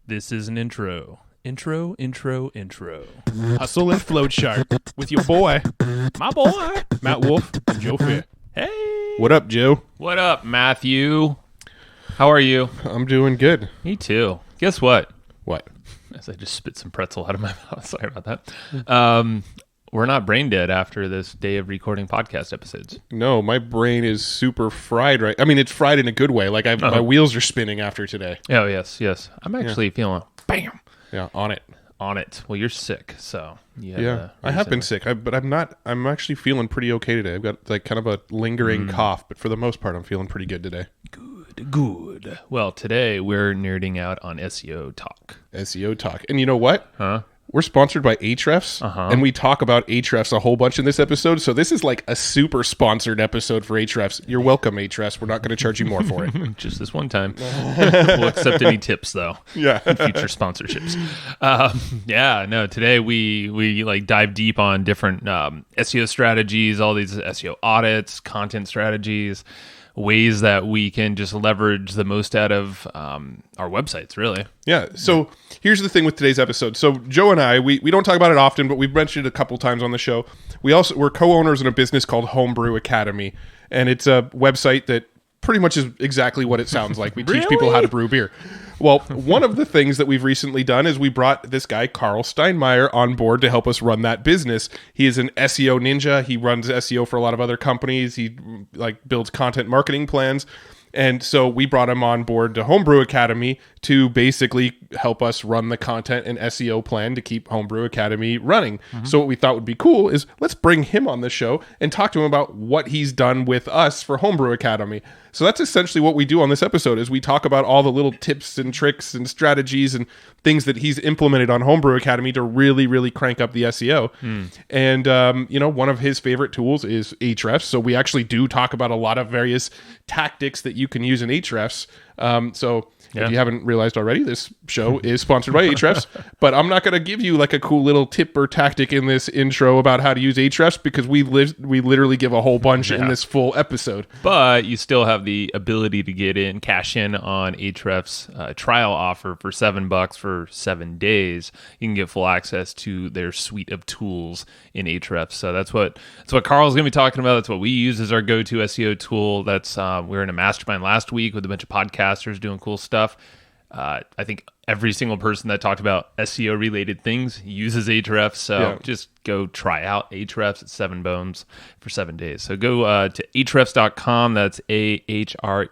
This is an intro. Intro. Hustle and Float Chart with your boy, My boy. Matt Wolf and Joe Fair. Hey. What up, Joe? What up, Matthew? How are you? I'm doing good. Me too. Guess what? What? As I just spit some pretzel out of my mouth. Sorry about that. We're not brain dead after this day of recording podcast episodes. No, my brain is super fried right. I mean, it's fried in a good way. Like my wheels are spinning after today. Oh, yes. I'm actually feeling bam. Yeah, on it. Well, you're sick, so I have been sick, but I'm not. I'm actually feeling pretty okay today. I've got like kind of a lingering cough, but for the most part, I'm feeling pretty good today. Good. Well, today we're nerding out on SEO talk. SEO talk, and you know what? Huh? We're sponsored by Ahrefs, and we talk about Ahrefs a whole bunch in this episode. So this is like a super sponsored episode for Ahrefs. You're welcome, Ahrefs. We're not going to charge you more for it. Just this one time. We'll accept any tips, though. Yeah. In future sponsorships. Today we like dive deep on different SEO strategies, all these SEO audits, content strategies, ways that we can just leverage the most out of our websites, really. Yeah. So here's the thing with today's episode. So Joe and I, we don't talk about it often, but we've mentioned it a couple times on the show. We're co-owners in a business called Homebrew Academy, and it's a website that pretty much is exactly what it sounds like. We teach people how to brew beer. Well, one of the things that we've recently done is we brought this guy, Karl Steinmeyer, on board to help us run that business. He is an SEO ninja. He runs SEO for a lot of other companies. He builds content marketing plans. And so we brought him on board to Homebrew Academy to basically help us run the content and SEO plan to keep Homebrew Academy running. So what we thought would be cool is let's bring him on the show and talk to him about what he's done with us for Homebrew Academy. So that's essentially what we do on this episode is we talk about all the little tips and tricks and strategies and things that he's implemented on Homebrew Academy to really, really crank up the SEO. And, one of his favorite tools is Ahrefs. So we actually do talk about a lot of various tactics that you can use in Ahrefs. If you haven't realized already, this show is sponsored by Ahrefs, but I'm not going to give you like a cool little tip or tactic in this intro about how to use Ahrefs because we literally give a whole bunch in this full episode. But you still have the ability to cash in on Ahrefs trial offer for $7 for 7 days. You can get full access to their suite of tools in Ahrefs. So that's what Karl's going to be talking about. That's what we use as our go-to SEO tool. That's we were in a mastermind last week with a bunch of podcasters doing cool stuff. I think every single person that talked about SEO related things uses Ahrefs. So just go try out Ahrefs at 7 bones for 7 days. So go to ahrefs.com. That's ahrefs.com,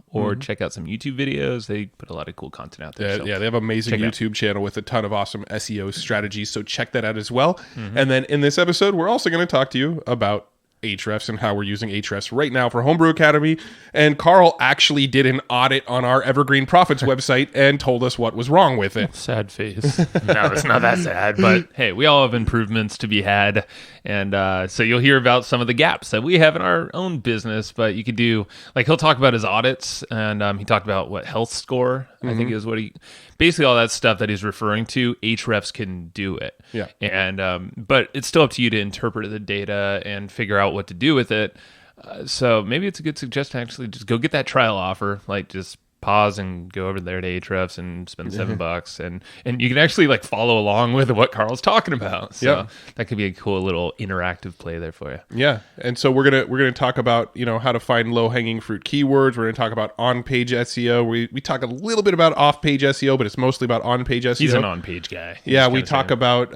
or check out some YouTube videos. They put a lot of cool content out there. They have an amazing YouTube channel with a ton of awesome SEO strategies. So check that out as well. And then in this episode, we're also going to talk to you about Ahrefs and how we're using Ahrefs right now for Homebrew Academy. And Karl actually did an audit on our Evergreen Profits website and told us what was wrong with it. Sad face. No, it's not that sad. But hey, we all have improvements to be had. And so you'll hear about some of the gaps that we have in our own business. But you could do, like, he'll talk about his audits. And he talked about what health score, I think is what basically all that stuff that he's referring to. Ahrefs can do it. Yeah. And but it's still up to you to interpret the data and figure out what to do with it. So maybe it's a good suggestion, actually, just go get that trial offer. Like, just pause and go over there to Ahrefs and spend $7, and you can actually like follow along with what Karl's talking about. So that could be a cool little interactive play there for you. Yeah, and so we're gonna talk about how to find low hanging fruit keywords. We're gonna talk about on page SEO. We talk a little bit about off page SEO, but it's mostly about on page SEO. He's an on page guy. We talk about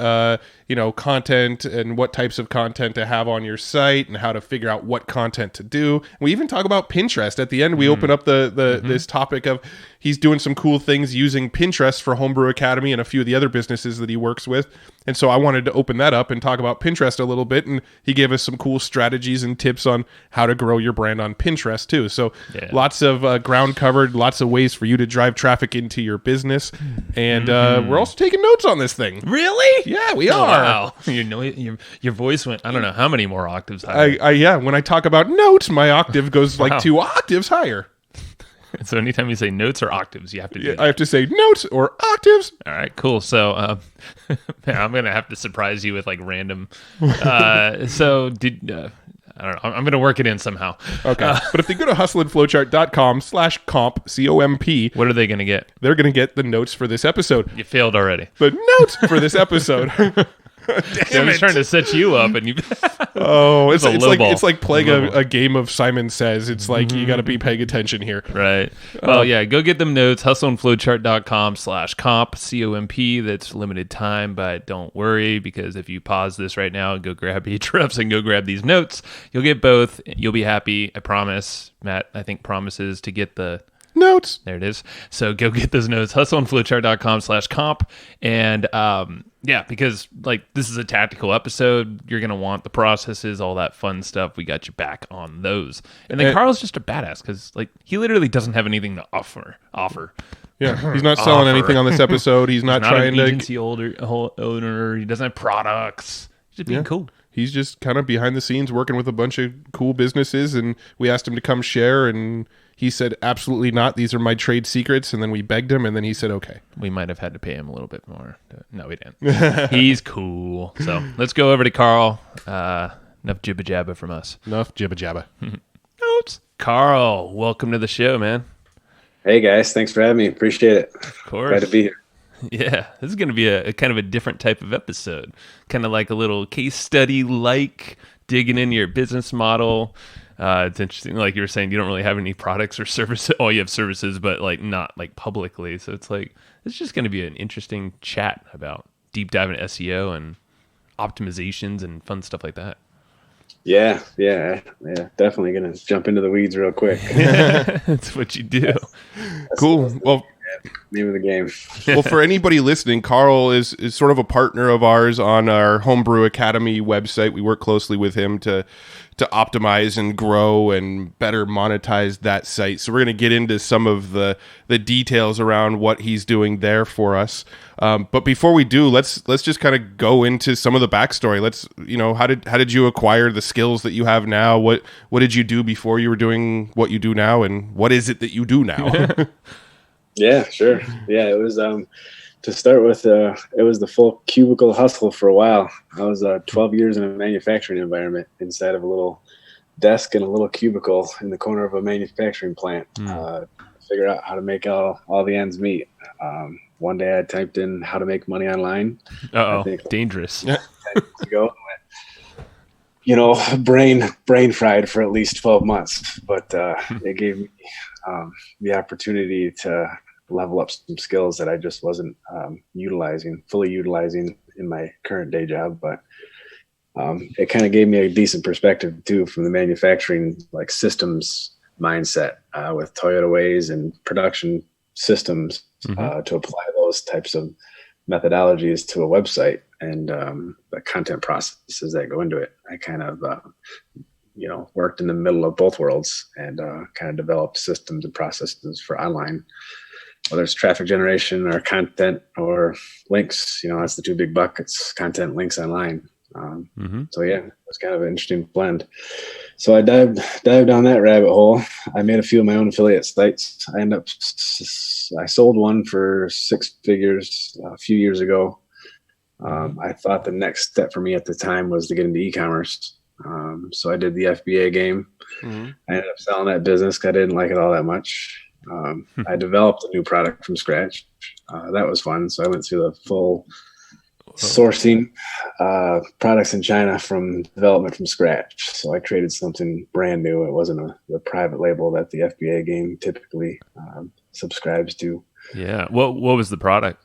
content and what types of content to have on your site and how to figure out what content to do. We even talk about Pinterest. At the end, we open up this topic of he's doing some cool things using Pinterest for Homebrew Academy and a few of the other businesses that he works with. And so I wanted to open that up and talk about Pinterest a little bit. And he gave us some cool strategies and tips on how to grow your brand on Pinterest too. So lots of ground covered, lots of ways for you to drive traffic into your business. And we're also taking notes on this thing. Really? Yeah, we are. Wow. Your voice went, I don't know how many more octaves higher. When I talk about notes, my octave goes like 2 octaves higher. So anytime you say notes or octaves, you have to do that. I have to say notes or octaves. All right, cool. So I'm going to have to surprise you with like random. So I don't know. I'm going to work it in somehow. Okay. But if they go to hustleandflowchart.com/comp, C-O-M-P, What are they going to get? they're going to get the notes for this episode. You failed already. The notes for this episode. I'm just trying to set you up, and you. It's like playing a game of Simon Says. It's like you got to be paying attention here. Right. Well, yeah, go get them notes. Hustleandflowchart.com/comp, C-O-M-P. That's limited time, but don't worry, because if you pause this right now and go grab Ahrefs and go grab these notes, you'll get both. You'll be happy. I promise. Matt, I think, promises to get the notes. There it is. So go get those notes. Hustleandflowchart.com/comp. And yeah, because like this is a tactical episode, you're going to want the processes, all that fun stuff. We got you back on those. And then Karl's just a badass because like he literally doesn't have anything to offer. Yeah, he's not selling anything on this episode. He's not trying an agency owner. He doesn't have products. He's just being cool. He's just kind of behind the scenes working with a bunch of cool businesses, and we asked him to come share, and he said, absolutely not. These are my trade secrets. And then we begged him, and then he said, okay. We might have had to pay him a little bit more. No, we didn't. He's cool. So let's go over to Karl. Enough jibba jabba from us. Enough jibba jabba. Oops. Karl, welcome to the show, man. Hey, guys. Thanks for having me. Appreciate it. Of course. Glad to be here. Yeah, this is going to be a kind of a different type of episode. Kind of like a little case study, like digging into your business model. It's interesting, like you were saying, you don't really have any products or services. Oh, you have services, but like not like publicly. So it's like it's just going to be an interesting chat about deep dive into SEO and optimizations and fun stuff like that. Yeah. Definitely going to jump into the weeds real quick. That's what you do. That's cool. Well, name of the game. Well, for anybody listening, Karl is sort of a partner of ours on our Homebrew Academy website. We work closely with him to optimize and grow and better monetize that site. So we're going to get into some of the details around what he's doing there for us. But before we do, let's just kind of go into some of the backstory. How did you acquire the skills that you have now? What did you do before you were doing what you do now, and what is it that you do now? Yeah, sure. Yeah, it was to start with. It was the full cubicle hustle for a while. I was 12 years in a manufacturing environment inside of a little desk and a little cubicle in the corner of a manufacturing plant. Figure out how to make all the ends meet. One day I typed in how to make money online. Dangerous. 10 years ago, brain fried for at least 12 months, but it gave me the opportunity to level up some skills that I just wasn't fully utilizing in my current day job. But it kind of gave me a decent perspective too from the manufacturing like systems mindset with Toyota Ways and production systems to apply those types of methodologies to a website and the content processes that go into it. I kind of worked in the middle of both worlds and kind of developed systems and processes for online, whether it's traffic generation or content or links. That's the two big buckets: content, links, online. So yeah, it was kind of an interesting blend. So I dived down that rabbit hole. I made a few of my own affiliate sites. I sold one for 6 figures a few years ago. I thought the next step for me at the time was to get into e-commerce. So I did the FBA game. I ended up selling that business because I didn't like it all that much. I developed a new product from scratch. That was fun. So I went through the full sourcing products in China from development from scratch. So I created something brand new. It wasn't the private label that the FBA game typically subscribes to. Yeah. What was the product?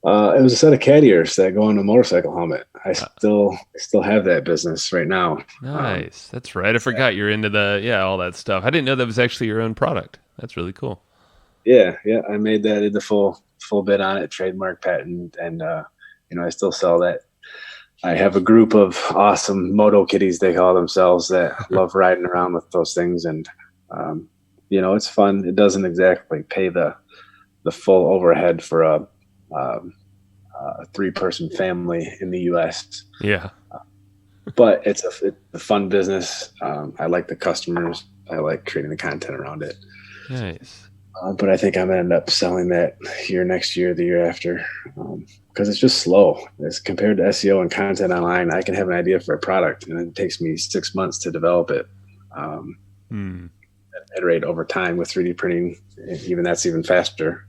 It was a set of cat ears that go on a motorcycle helmet. I still have that business right now. Nice. That's right. I forgot you're into all that stuff. I didn't know that was actually your own product. That's really cool. Yeah. I made that, did the full bid on it, trademark, patent, and I still sell that. I have a group of awesome moto kitties, they call themselves, that love riding around with those things, and it's fun. It doesn't exactly pay the full overhead for a 3-person family in the U.S. Yeah. But it's a fun business. I like the customers. I like creating the content around it. Nice. But I think I'm going to end up selling that here next year, the year after, because it's just slow. As compared to SEO and content online, I can have an idea for a product, and it takes me 6 months to develop it. Iterate over time with 3D printing. Even that's even faster,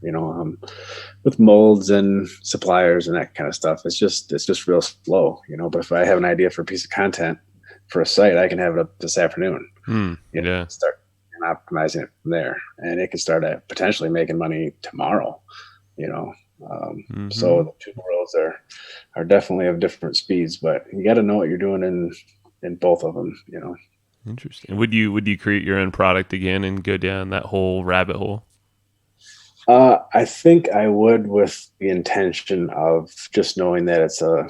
with molds and suppliers and that kind of stuff. It's just real slow, But if I have an idea for a piece of content for a site, I can have it up this afternoon. Start optimizing it from there, and it can start at potentially making money tomorrow. So the two worlds are definitely of different speeds, but you got to know what you're doing in both of them. Interesting. Would you create your own product again and go down that whole rabbit hole? I think I would, with the intention of just knowing that it's a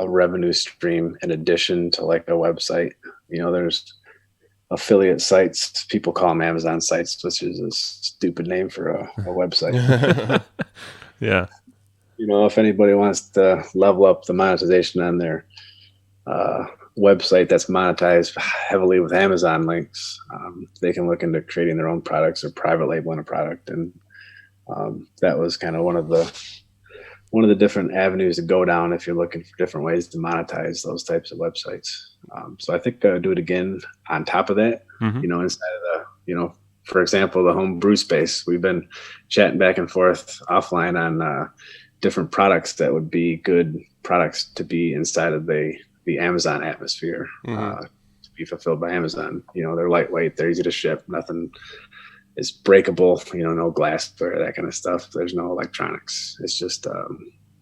revenue stream in addition to like a website. There's affiliate sites. People call them Amazon sites, which is a stupid name for a website. Yeah. If anybody wants to level up the monetization on their website that's monetized heavily with Amazon links, they can look into creating their own products or private labeling a product. And that was kind of one of the different avenues to go down if you're looking for different ways to monetize those types of websites. So I think I would do it again on top of that, inside of the, for example, the homebrew space. We've been chatting back and forth offline on different products that would be good products to be inside of the Amazon atmosphere, to be fulfilled by Amazon. They're lightweight, they're easy to ship, nothing is breakable, no glassware, that kind of stuff. There's no electronics. It's just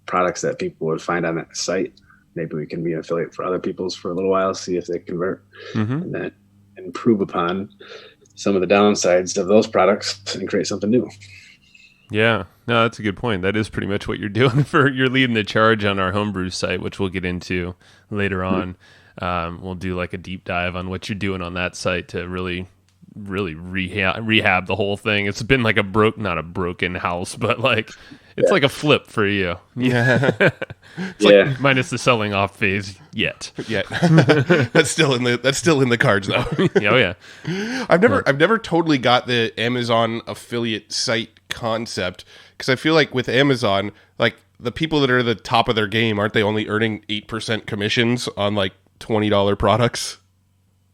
products that people would find on that site. Maybe we can be an affiliate for other people's for a little while, see if they convert, and then improve upon some of the downsides of those products and create something new. Yeah, no, that's a good point. That is pretty much what you're doing. You're leading the charge on our homebrew site, which we'll get into later on. We'll do like a deep dive on what you're doing on that site to really rehab the whole thing. It's been like not a broken house, but like it's like a flip for you. Yeah. Like minus the selling off phase yet. That's still in the cards though. Oh yeah. I've never totally got the Amazon affiliate site concept, because I feel like with Amazon, like the people that are the top of their game, aren't they only earning 8% commissions on like $20 products?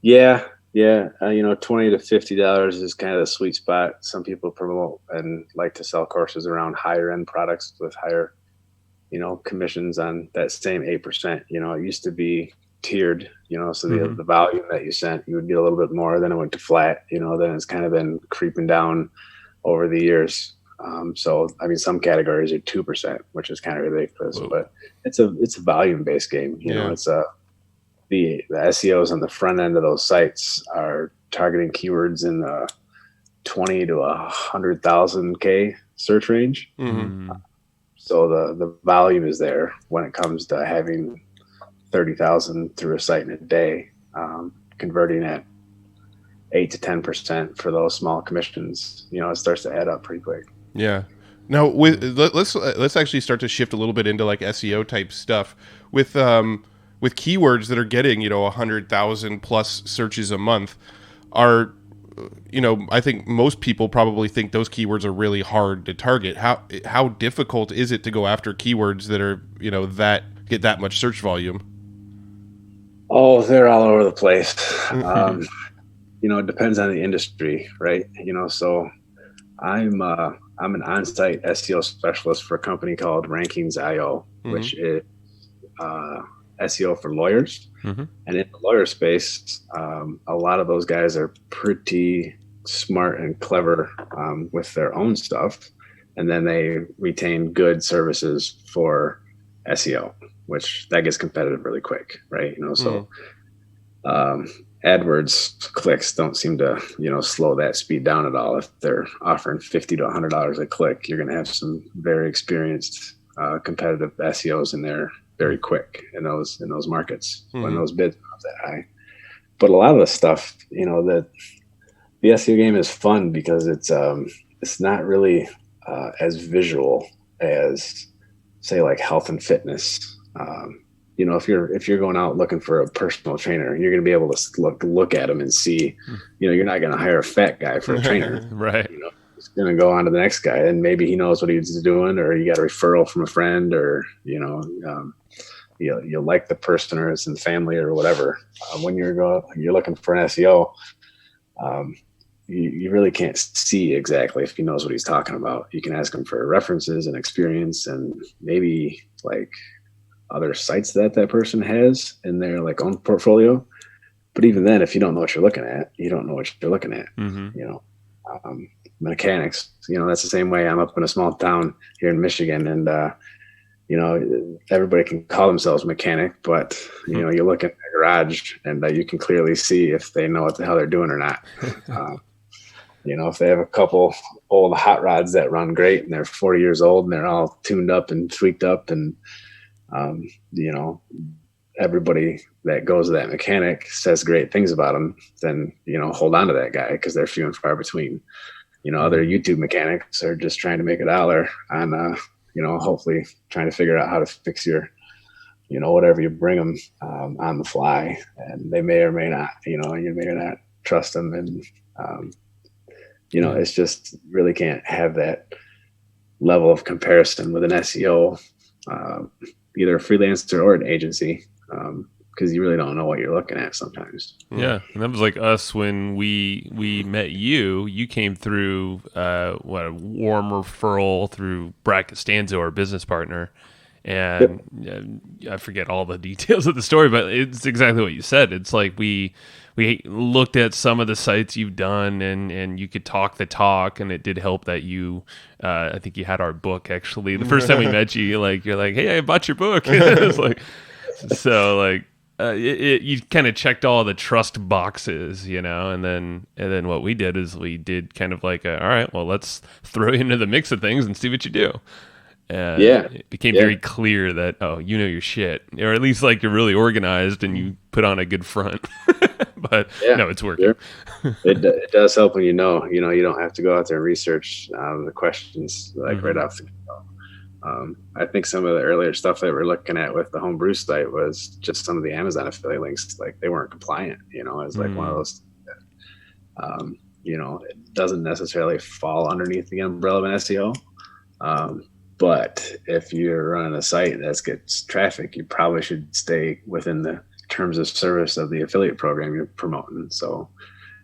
Yeah. Yeah, $20 to $50 is kind of the sweet spot. Some people promote and like to sell courses around higher end products with higher, commissions on that same 8%. It used to be tiered, so the volume that you sent, you would get a little bit more. Then it went to flat, then it's kind of been creeping down over the years. So some categories are 2%, which is kind of ridiculous. Whoa. But it's a volume based game. It's the SEOs on the front end of those sites are targeting keywords in the 20 to 100,000 K search range. So the volume is there when it comes to having 30,000 through a site in a day, converting at 8 to 10% for those small commissions. It starts to add up pretty quick. Yeah. Now let's actually start to shift a little bit into like SEO type stuff with keywords that are getting 100,000 plus searches a month. I think most people probably think those keywords are really hard to target. How difficult is it to go after keywords that are that get that much search volume? Oh, they're all over the place. It depends on the industry, right? So I'm an on-site SEO specialist for a company called Rankings.io, which is SEO for lawyers. And in the lawyer space, a lot of those guys are pretty smart and clever with their own stuff, and then they retain good services for SEO, which that gets competitive really quick, right? So AdWords clicks don't seem to slow that speed down at all. If they're offering $50 to $100 a click, you're going to have some very experienced competitive SEOs in there very quick in those markets when those bids are that high. But a lot of the stuff, that the SEO game is fun because it's not really as visual as, say, like health and fitness. If you're going out looking for a personal trainer, you're going to be able to look at them and see. You're not going to hire a fat guy for a trainer, right? just going to go on to the next guy, and maybe he knows what he's doing, or you got a referral from a friend, or, you like the person, or it's in the family or whatever. When you're looking for an SEO, you really can't see exactly if he knows what he's talking about. You can ask him for references and experience, and maybe like other sites that person has in their like own portfolio. But even then, if you don't know what you're looking at, you don't know what you're looking at. Mechanics, that's the same way. I'm up in a small town here in Michigan, and everybody can call themselves mechanic, but you look at the garage, and you can clearly see if they know what the hell they're doing or not. If they have a couple old hot rods that run great and they're 40 years old and they're all tuned up and tweaked up, and everybody that goes to that mechanic says great things about them, then hold on to that guy, because they're few and far between. Other YouTube mechanics are just trying to make $1 on hopefully trying to figure out how to fix your whatever you bring them on the fly, and they may or may not, you may or not trust them, and it's just really can't have that level of comparison with an SEO, either a freelancer or an agency, because you really don't know what you're looking at sometimes. Yeah, and that was like us when we met you. You came through a warm referral through Brad Costanzo, our business partner, and I forget all the details of the story, but it's exactly what you said. It's like we looked at some of the sites you've done, and you could talk the talk, and it did help that you, I think you had our book actually. The first time we met you, you're like, hey, I bought your book. It's like, so like, you kind of checked all the trust boxes, and then what we did is we did kind of like all right, well, let's throw you into the mix of things and see what you do. And it became very clear that, your shit, or at least like you're really organized and you put on a good front. But no, it's working. Sure. It does help when you don't have to go out there and research the questions right off the go. I think some of the earlier stuff that we're looking at with the Homebrew site was just some of the Amazon affiliate links, like they weren't compliant. It's like one of those that, it doesn't necessarily fall underneath the umbrella of an SEO. But if you're running a site that gets traffic, you probably should stay within the terms of service of the affiliate program you're promoting. So,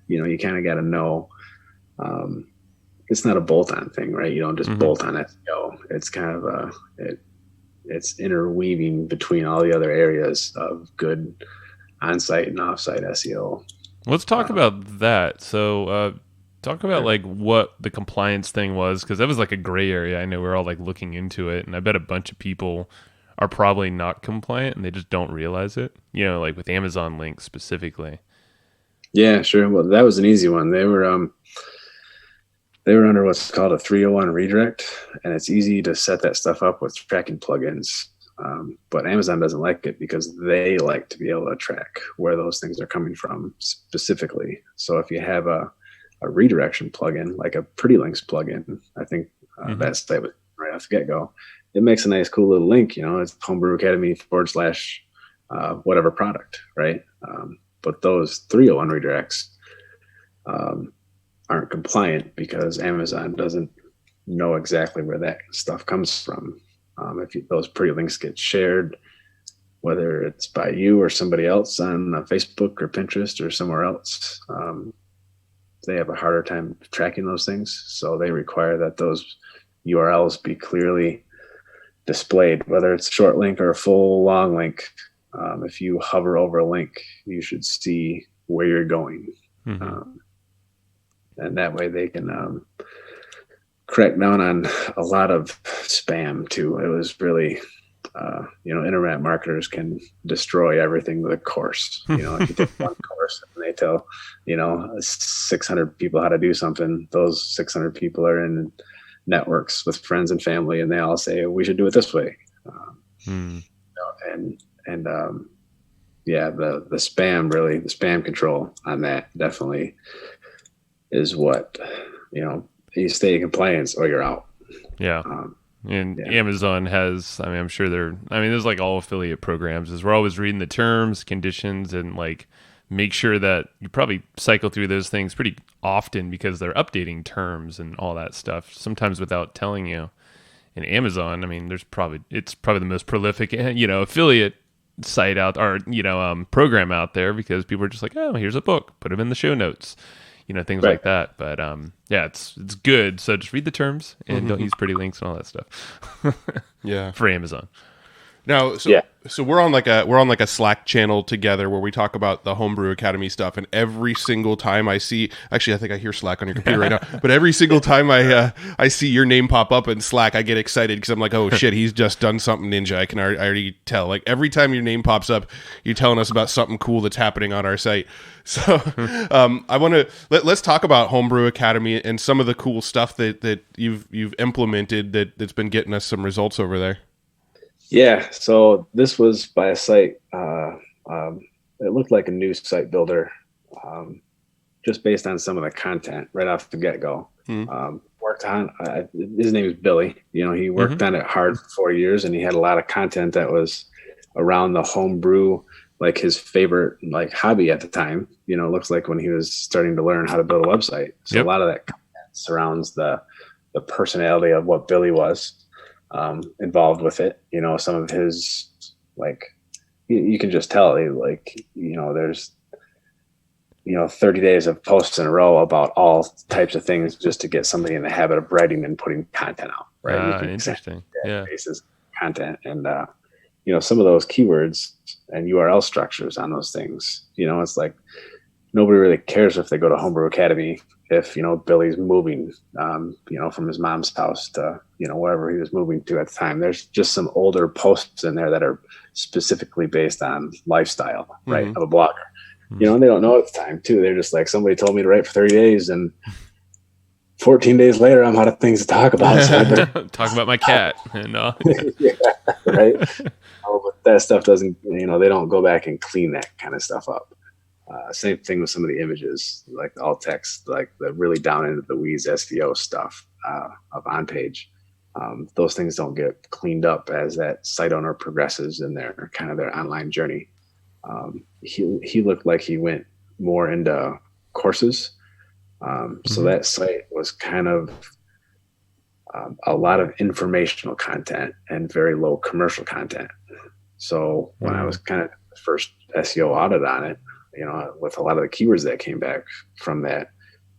you kind of got to know, it's not a bolt-on thing, right? You don't just bolt on SEO. It's kind of it's interweaving between all the other areas of good on-site and off-site SEO. Let's talk about that. So, talk about like what the compliance thing was, because that was like a gray area. I know we're all like looking into it, and I bet a bunch of people are probably not compliant and they just don't realize it. Like with Amazon links specifically. Yeah, sure. Well, that was an easy one. They were under what's called a 301 redirect, and it's easy to set that stuff up with tracking plugins. But Amazon doesn't like it because they like to be able to track where those things are coming from specifically. So if you have a redirection plugin, like a Pretty Links plugin, I think that site was right off the get-go. It makes a nice, cool little link. It's Homebrew Academy / whatever product, right? But those 301 redirects aren't compliant because Amazon doesn't know exactly where that stuff comes from. If those Pretty Links get shared, whether it's by you or somebody else on Facebook or Pinterest or somewhere else, they have a harder time tracking those things. So they require that those URLs be clearly displayed, whether it's a short link or a full long link. If you hover over a link, you should see where you're going. And that way they can crack down on a lot of spam too. It was really, internet marketers can destroy everything with a course. If you take one course and they tell, 600 people how to do something, those 600 people are in networks with friends and family, and they all say, we should do it this way. The spam, really, the spam control on that definitely is what, you stay in compliance or you're out. Amazon has, I'm sure there's like all affiliate programs is we're always reading the terms, conditions, and like make sure that you probably cycle through those things pretty often because they're updating terms and all that stuff, sometimes without telling you. And Amazon, I mean, it's probably the most prolific, affiliate site out, or, program out there, because people are just like, oh, here's a book, put them in the show notes, things like that. But yeah, it's good. So just read the terms and don't use pretty links and all that stuff. Yeah. For Amazon. Now, so we're on like a Slack channel together where we talk about the Homebrew Academy stuff, and every single time I see, actually, I think I hear Slack on your computer right now, but every single time I see your name pop up in Slack, I get excited because I'm like, oh shit, he's just done something ninja. I already tell. Like every time your name pops up, you're telling us about something cool that's happening on our site. So I want to let's talk about Homebrew Academy and some of the cool stuff that you've implemented that's been getting us some results over there. Yeah, so this was by a site. It looked like a new site builder, just based on some of the content right off the get-go. Worked on, his name is Billy. He worked on it hard for 4 years, and he had a lot of content that was around the homebrew, like his favorite hobby at the time. It looks like when he was starting to learn how to build a website. So a lot of that content surrounds the personality of what Billy was. Involved with it, some of his, you can just tell, there's 30 days of posts in a row about all types of things just to get somebody in the habit of writing and putting content out, right? Interesting. Yeah. Basis content. And some of those keywords and URL structures on those things, it's like nobody really cares if they go to Homebrew Academy if Billy's moving from his mom's house to wherever he was moving to at the time. There's just some older posts in there that are specifically based on lifestyle, right, of a blogger. And they don't know at the time too. They're just like, somebody told me to write for 30 days, and 14 days later I'm out of things to talk about. So talk about my cat. Yeah, right. But that stuff doesn't, they don't go back and clean that kind of stuff up. Same thing with some of the images, like the alt text, like the really down into the weeds SEO stuff of on page. Those things don't get cleaned up as that site owner progresses in their kind of their online journey. He looked like he went more into courses. So that site was kind of a lot of informational content and very low commercial content. So when I was kind of the first SEO audit on it, with a lot of the keywords that came back from that,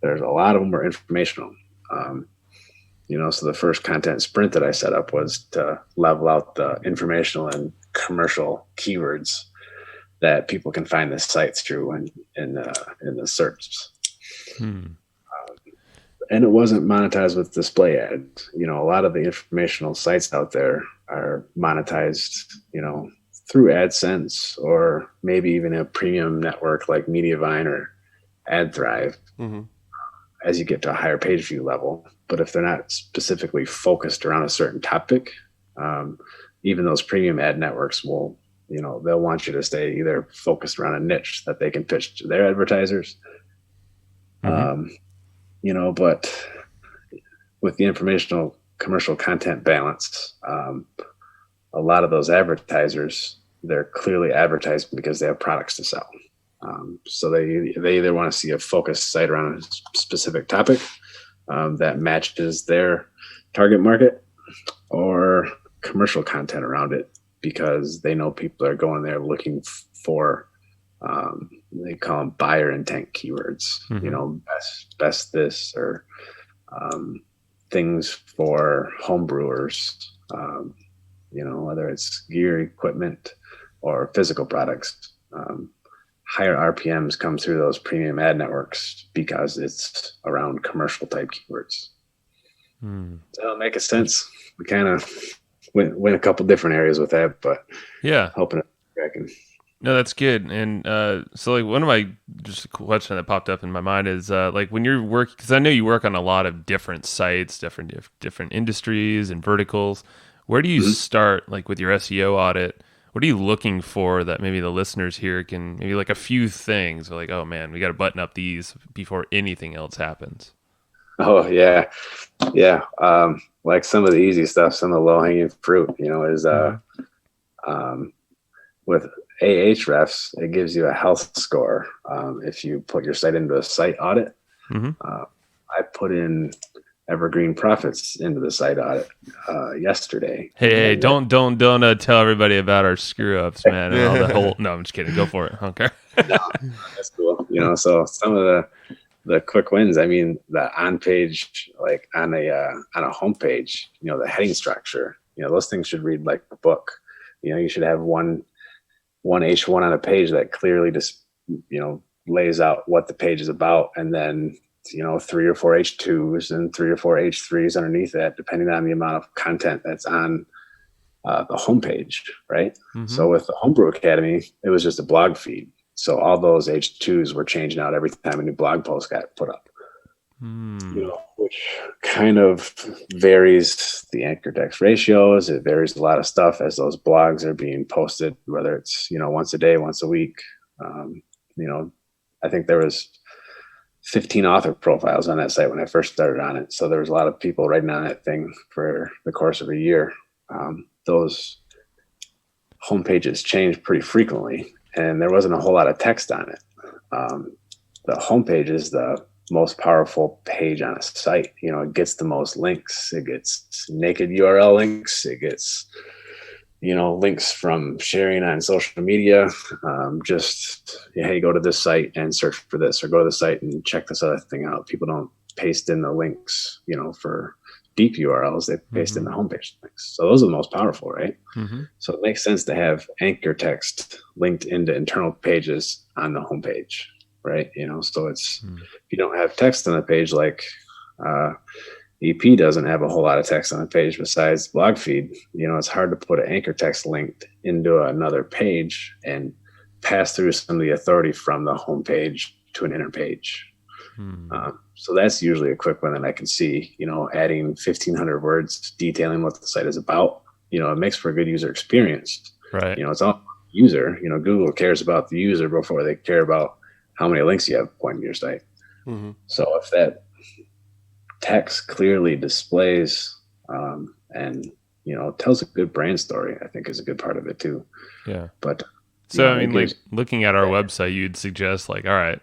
there's a lot of them were informational. So the first content sprint that I set up was to level out the informational and commercial keywords that people can find the sites through in the search. And it wasn't monetized with display ads. A lot of the informational sites out there are monetized, through AdSense, or maybe even a premium network like Mediavine or AdThrive as you get to a higher page view level. But if they're not specifically focused around a certain topic, even those premium ad networks will, they'll want you to stay either focused around a niche that they can pitch to their advertisers. But with the informational commercial content balance, a lot of those advertisers, they're clearly advertising because they have products to sell. So they either want to see a focused site around a specific topic that matches their target market, or commercial content around it because they know people are going there looking for, they call them buyer intent keywords, best this, or things for home brewers, whether it's gear, equipment, or physical products. Higher RPMs come through those premium ad networks because it's around commercial type keywords. Does that make a sense? We kind of went a couple different areas with that, but hoping I can. No, that's good. And so one of my just a question that popped up in my mind is when you're working, because I know you work on a lot of different sites, different industries and verticals. Where do you start, with your SEO audit? What are you looking for that maybe the listeners here can, maybe a few things, like, oh man, we got to button up these before anything else happens? Oh yeah. Yeah. Like some of the easy stuff, some of the low hanging fruit, is with Ahrefs, it gives you a health score if you put your site into a site audit. Mm-hmm. I put in Evergreen profits into the site audit yesterday. Hey, don't tell everybody about our screw ups, man, and all the whole. No, I'm just kidding. Go for it. Okay. No, that's cool. So some of the quick wins. I mean, the on page, like on a homepage, the heading structure. Those things should read like a book. You should have one H1 on a page that clearly just lays out what the page is about, and then 3 or 4 H2s and 3 or 4 H3s underneath that, depending on the amount of content that's on the homepage, right? Mm-hmm. So with the Homebrew Academy, it was just a blog feed. So all those H2s were changing out every time a new blog post got put up, which kind of varies the anchor text ratios. It varies a lot of stuff as those blogs are being posted, whether it's, once a day, once a week. I think there was 15 author profiles on that site when I first started on it. So there was a lot of people writing on that thing for the course of a year. Those homepages changed pretty frequently, and there wasn't a whole lot of text on it. The homepage is the most powerful page on a site. It gets the most links. It gets naked URL links. It gets links from sharing on social media. Hey, go to this site and search for this, or go to the site and check this other thing out. People don't paste in the links, for deep URLs. They paste in the homepage links. So those are the most powerful, right? Mm-hmm. So it makes sense to have anchor text linked into internal pages on the homepage, right? So it's, if you don't have text on the page, like, EP doesn't have a whole lot of text on the page besides blog feed. It's hard to put an anchor text linked into another page and pass through some of the authority from the homepage to an inner page. So that's usually a quick one that I can see, adding 1,500 words detailing what the site is about. It makes for a good user experience. Right. It's all user. Google cares about the user before they care about how many links you have pointing to your site. Mm-hmm. So if that text clearly displays and tells a good brand story, I think is a good part of it too. Yeah. But so like looking at our website, you'd suggest like, all right,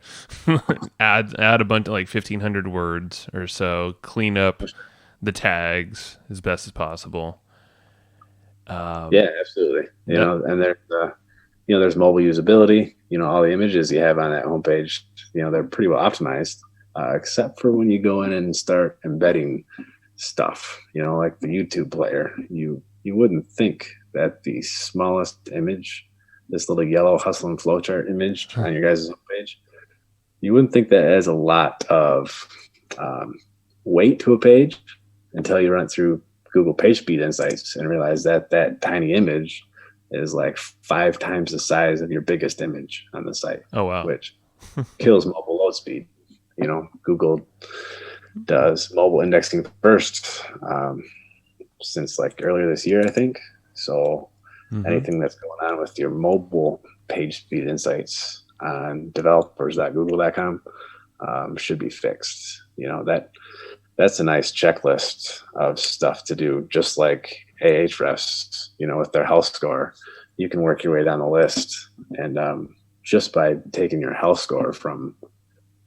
add a bunch of like 1,500 words or so, clean up the tags as best as possible. Yeah, absolutely. And there's mobile usability. All the images you have on that homepage, they're pretty well optimized. Except for when you go in and start embedding stuff, like the YouTube player, you wouldn't think that the smallest image, this little yellow hustle and flowchart image on your guys' homepage, you wouldn't think that has a lot of weight to a page until you run it through Google PageSpeed Insights and realize that that tiny image is like 5 times the size of your biggest image on the site. Oh, wow. Which kills mobile load speed. Google does mobile indexing first since like earlier this year, I think. So anything that's going on with your mobile page speed insights on developers.google.com should be fixed. That's a nice checklist of stuff to do, just like Ahrefs, with their health score. You can work your way down the list, and just by taking your health score from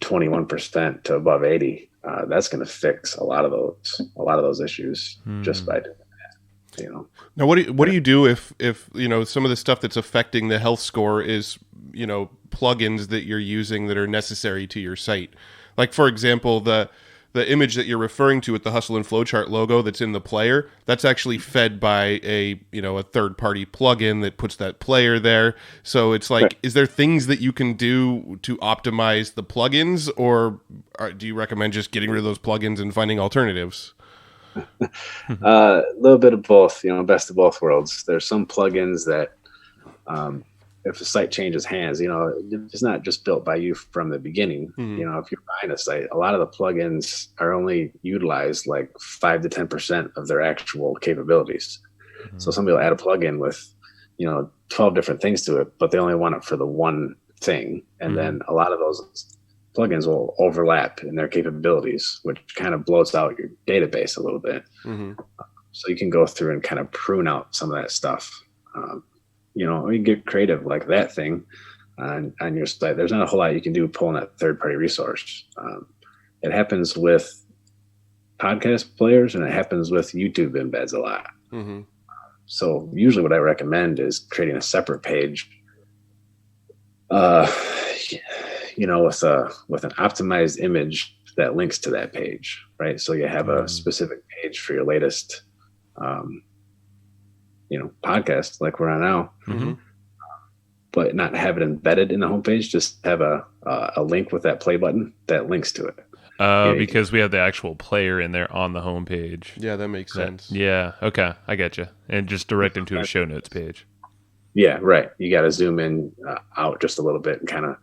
21% to above 80, that's going to fix a lot of those issues just by doing that. Now, what do you do if some of the stuff that's affecting the health score is plugins that you're using that are necessary to your site? Like, for example, the image that you're referring to with the Hustle and Flowchart logo that's in the player, that's actually fed by a third-party plugin that puts that player there. So it's like, is there things that you can do to optimize the plugins, or do you recommend just getting rid of those plugins and finding alternatives? A little bit of both, best of both worlds. There's some plugins that if the site changes hands, it's not just built by you from the beginning. Mm-hmm. If you're buying a site, a lot of the plugins are only utilized like 5 to 10% of their actual capabilities. Mm-hmm. So somebody will add a plugin with, 12 different things to it, but they only want it for the one thing. And then a lot of those plugins will overlap in their capabilities, which kind of bloats out your database a little bit. Mm-hmm. So you can go through and kind of prune out some of that stuff. you know, you get creative like that thing on your site. There's not a whole lot you can do pulling that third-party resource. It happens with podcast players, and it happens with YouTube embeds a lot. Mm-hmm. So usually what I recommend is creating a separate page, you know, with an optimized image that links to that page, right? So you have a specific page for your latest, you know, podcast like we're on now, but not have it embedded in the homepage. Just have a link with that play button that links to it. Because we have the actual player in there on the homepage. Yeah, that makes sense. Yeah, okay, I get you. And just direct them to a show notes page. Yeah, right. You got to zoom in out just a little bit and kind of,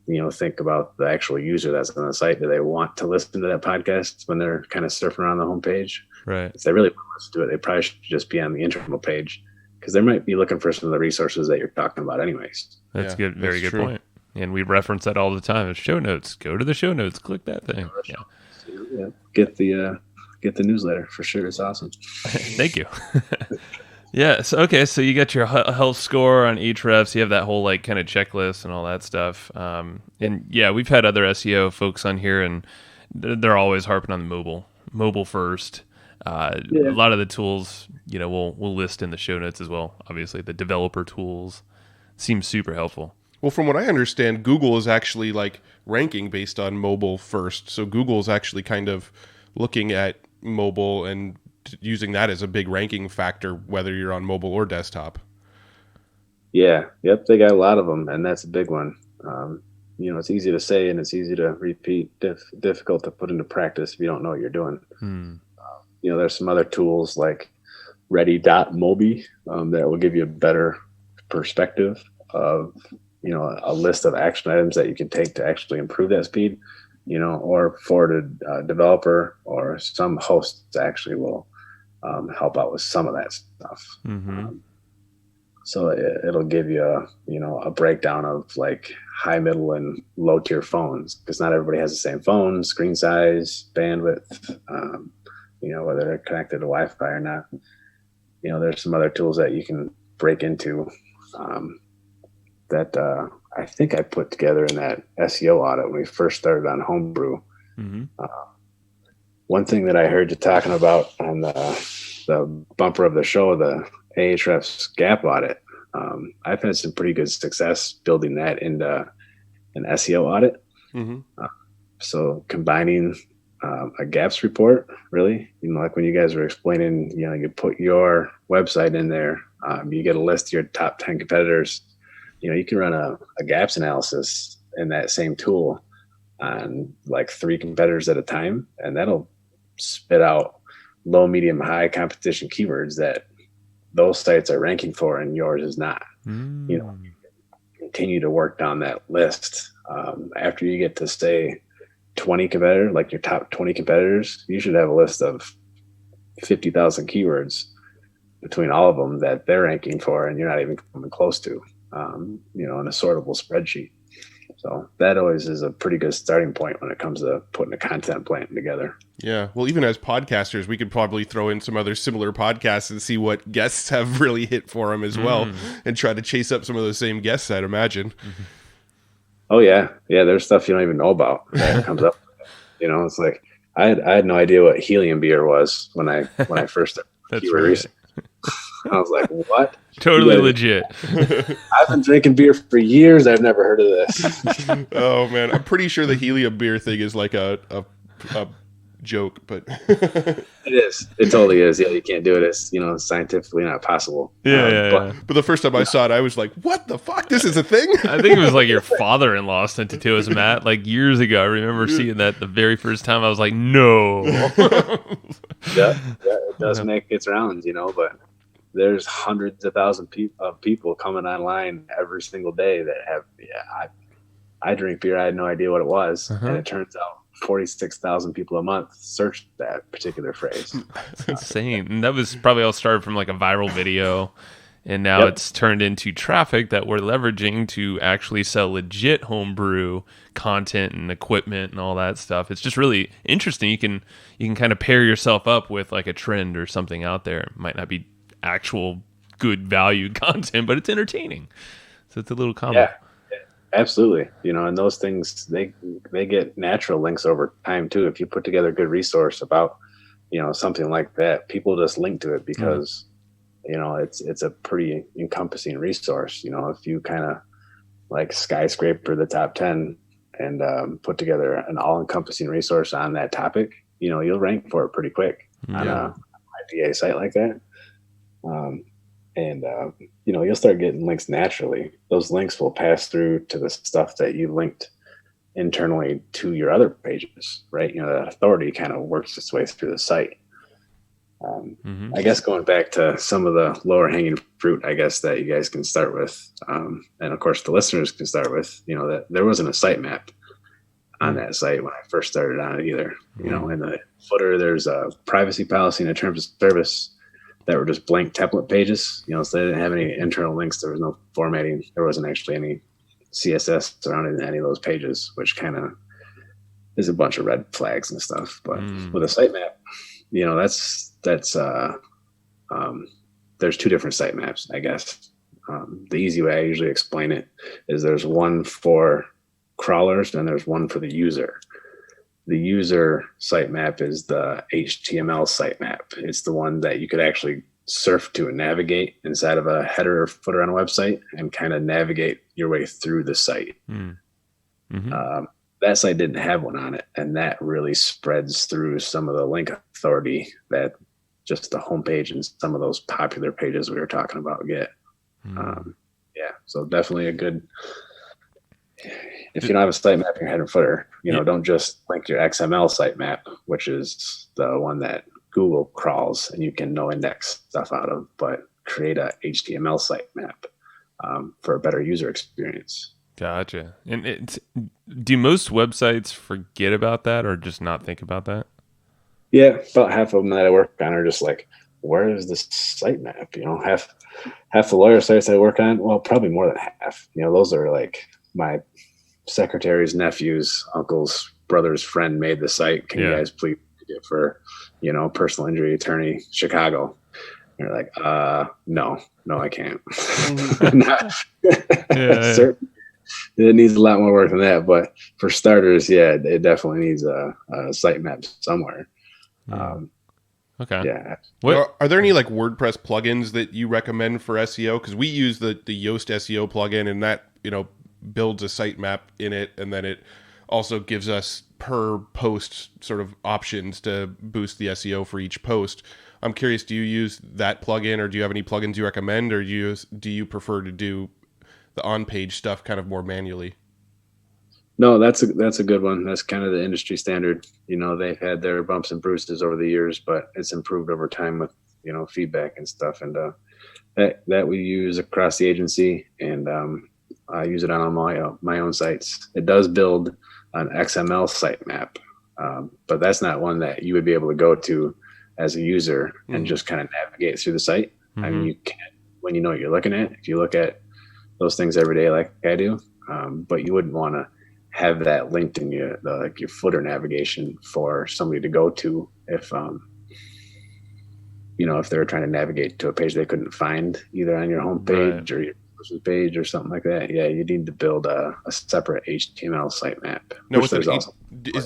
you know, think about the actual user that's on the site. Do they want to listen to that podcast when they're kind of surfing around the homepage? Right. If they really want to listen to it, they probably should just be on the internal page, because they might be looking for some of the resources that you're talking about anyways. That's good. Very good point. And we reference that all the time. It's show notes. Go to the show notes. Click that thing. Yeah. Get the newsletter for sure. It's awesome. Thank you. Yeah. So, okay. So you got your health score on Ahrefs. You have that whole like kind of checklist and all that stuff. And yeah, we've had other SEO folks on here, and they're always harping on the mobile first. A lot of the tools, you know, we'll list in the show notes as well. Obviously, the developer tools seem super helpful. Well, from what I understand, Google is actually like ranking based on mobile first. So Google is actually kind of looking at mobile and using that as a big ranking factor, whether you're on mobile or desktop. Yeah. Yep. They got a lot of them, and that's a big one. You know, it's easy to say and it's easy to repeat, difficult to put into practice if you don't know what you're doing. You know, there's some other tools like Ready.mobi that will give you a better perspective of, you know, a list of action items that you can take to actually improve that speed, you know, or for a developer or some hosts actually will help out with some of that stuff. So it'll give you a breakdown of like high, middle, and low tier phones, because not everybody has the same phone, screen size, bandwidth, you know, whether they're connected to Wi-Fi or not. You know, there's some other tools that you can break into that I think I put together in that SEO audit when we first started on Homebrew. One thing that I heard you talking about on the bumper of the show, the Ahrefs gap audit, I've had some pretty good success building that into an SEO audit. So combining a gaps report, really, you know, like when you guys were explaining, you know, you put your website in there, you get a list of your top 10 competitors. You know, you can run a gaps analysis in that same tool on like 3 competitors at a time, and that'll spit out low, medium, high competition keywords that those sites are ranking for and yours is not. You know, you continue to work down that list. After you get to say 20 competitors, like your top 20 competitors, you should have a list of 50,000 keywords between all of them that they're ranking for and you're not even coming close to, you know, in a sortable spreadsheet. So that always is a pretty good starting point when it comes to putting a content plan together. Yeah. Well, even as podcasters, we could probably throw in some other similar podcasts and see what guests have really hit for them as well, and try to chase up some of those same guests, I'd imagine. Oh, yeah. Yeah, there's stuff you don't even know about that comes up. You know, it's like I had no idea what helium beer was when I first started. That's right. I was like, what? Totally legit. I've been drinking beer for years. I've never heard of this. Oh, man. I'm pretty sure the helium beer thing is like a joke, but it is. It totally is. Yeah, you can't do it. It's, you know, scientifically not possible. Yeah. But the first time I saw it, I was like, what the fuck? This is a thing? I think it was like your father-in-law sent it to us, Matt, like years ago. I remember seeing that the very first time. I was like, no. Yeah, it does make its rounds, you know, but there's hundreds of thousands of people coming online every single day that have, I drink beer. I had no idea what it was. And it turns out 46,000 people a month search that particular phrase. That's insane. And that was probably all started from like a viral video. And now it's turned into traffic that we're leveraging to actually sell legit homebrew content and equipment and all that stuff. It's just really interesting. You can kind of pair yourself up with like a trend or something out there. It might not be actual good value content, but it's entertaining. So it's a little combo. Yeah, absolutely. And those things, they get natural links over time too. If you put together a good resource about, something like that, people just link to it because, it's a pretty encompassing resource. If you kind of like skyscraper the top 10 and put together an all-encompassing resource on that topic, you'll rank for it pretty quick on a IPA site like that. You'll start getting links naturally. Those links will pass through to the stuff that you linked internally to your other pages, right? That authority kind of works its way through the site. I guess going back to some of the lower hanging fruit, I guess that you guys can start with, and of course the listeners can start with, that there wasn't a sitemap on that site when I first started on it either. In the footer, there's a privacy policy and a terms of service that were just blank template pages, so they didn't have any internal links. There was no formatting. There wasn't actually any CSS surrounding any of those pages, which kind of is a bunch of red flags and stuff. But with a sitemap, there's two different sitemaps, I guess. The easy way I usually explain it is there's one for crawlers and there's one for the user. The user sitemap is the HTML sitemap. It's the one that you could actually surf to and navigate inside of a header or footer on a website and kind of navigate your way through the site. That site didn't have one on it, and that really spreads through some of the link authority that just the homepage and some of those popular pages we were talking about get. So definitely a good. If you don't have a sitemap in your header and footer, don't just link your XML sitemap, which is the one that Google crawls and you can no index stuff out of, but create a HTML sitemap for a better user experience. Gotcha. And do most websites forget about that or just not think about that? Yeah, about half of them that I work on are just like, where is this sitemap? Half the lawyer sites I work on, well, probably more than half. Those are like my secretary's nephew's uncle's brother's friend made the site. Can you guys please do it for, personal injury attorney, Chicago? And you're like, no, I can't. Certain. It needs a lot more work than that, but for starters, it definitely needs a sitemap somewhere. Okay. Yeah. Are there any like WordPress plugins that you recommend for SEO? Because we use the Yoast SEO plugin, and that builds a sitemap in it, and then it also gives us per post sort of options to boost the SEO for each post. I'm curious, do you use that plugin, or do you have any plugins you recommend, or do you prefer to do the on-page stuff kind of more manually? No, that's a good one. That's kind of the industry standard. They've had their bumps and bruises over the years, but it's improved over time with, feedback and stuff. And that we use across the agency, and I use it on my own sites. It does build an XML sitemap, but that's not one that you would be able to go to as a user and just kind of navigate through the site. I mean, you can when you know what you're looking at. If you look at those things every day like I do, but you wouldn't want to have that linked in your footer navigation for somebody to go to if if they were trying to navigate to a page they couldn't find either on your homepage or your person's page or something like that. Yeah, you need to build a separate HTML sitemap. No, is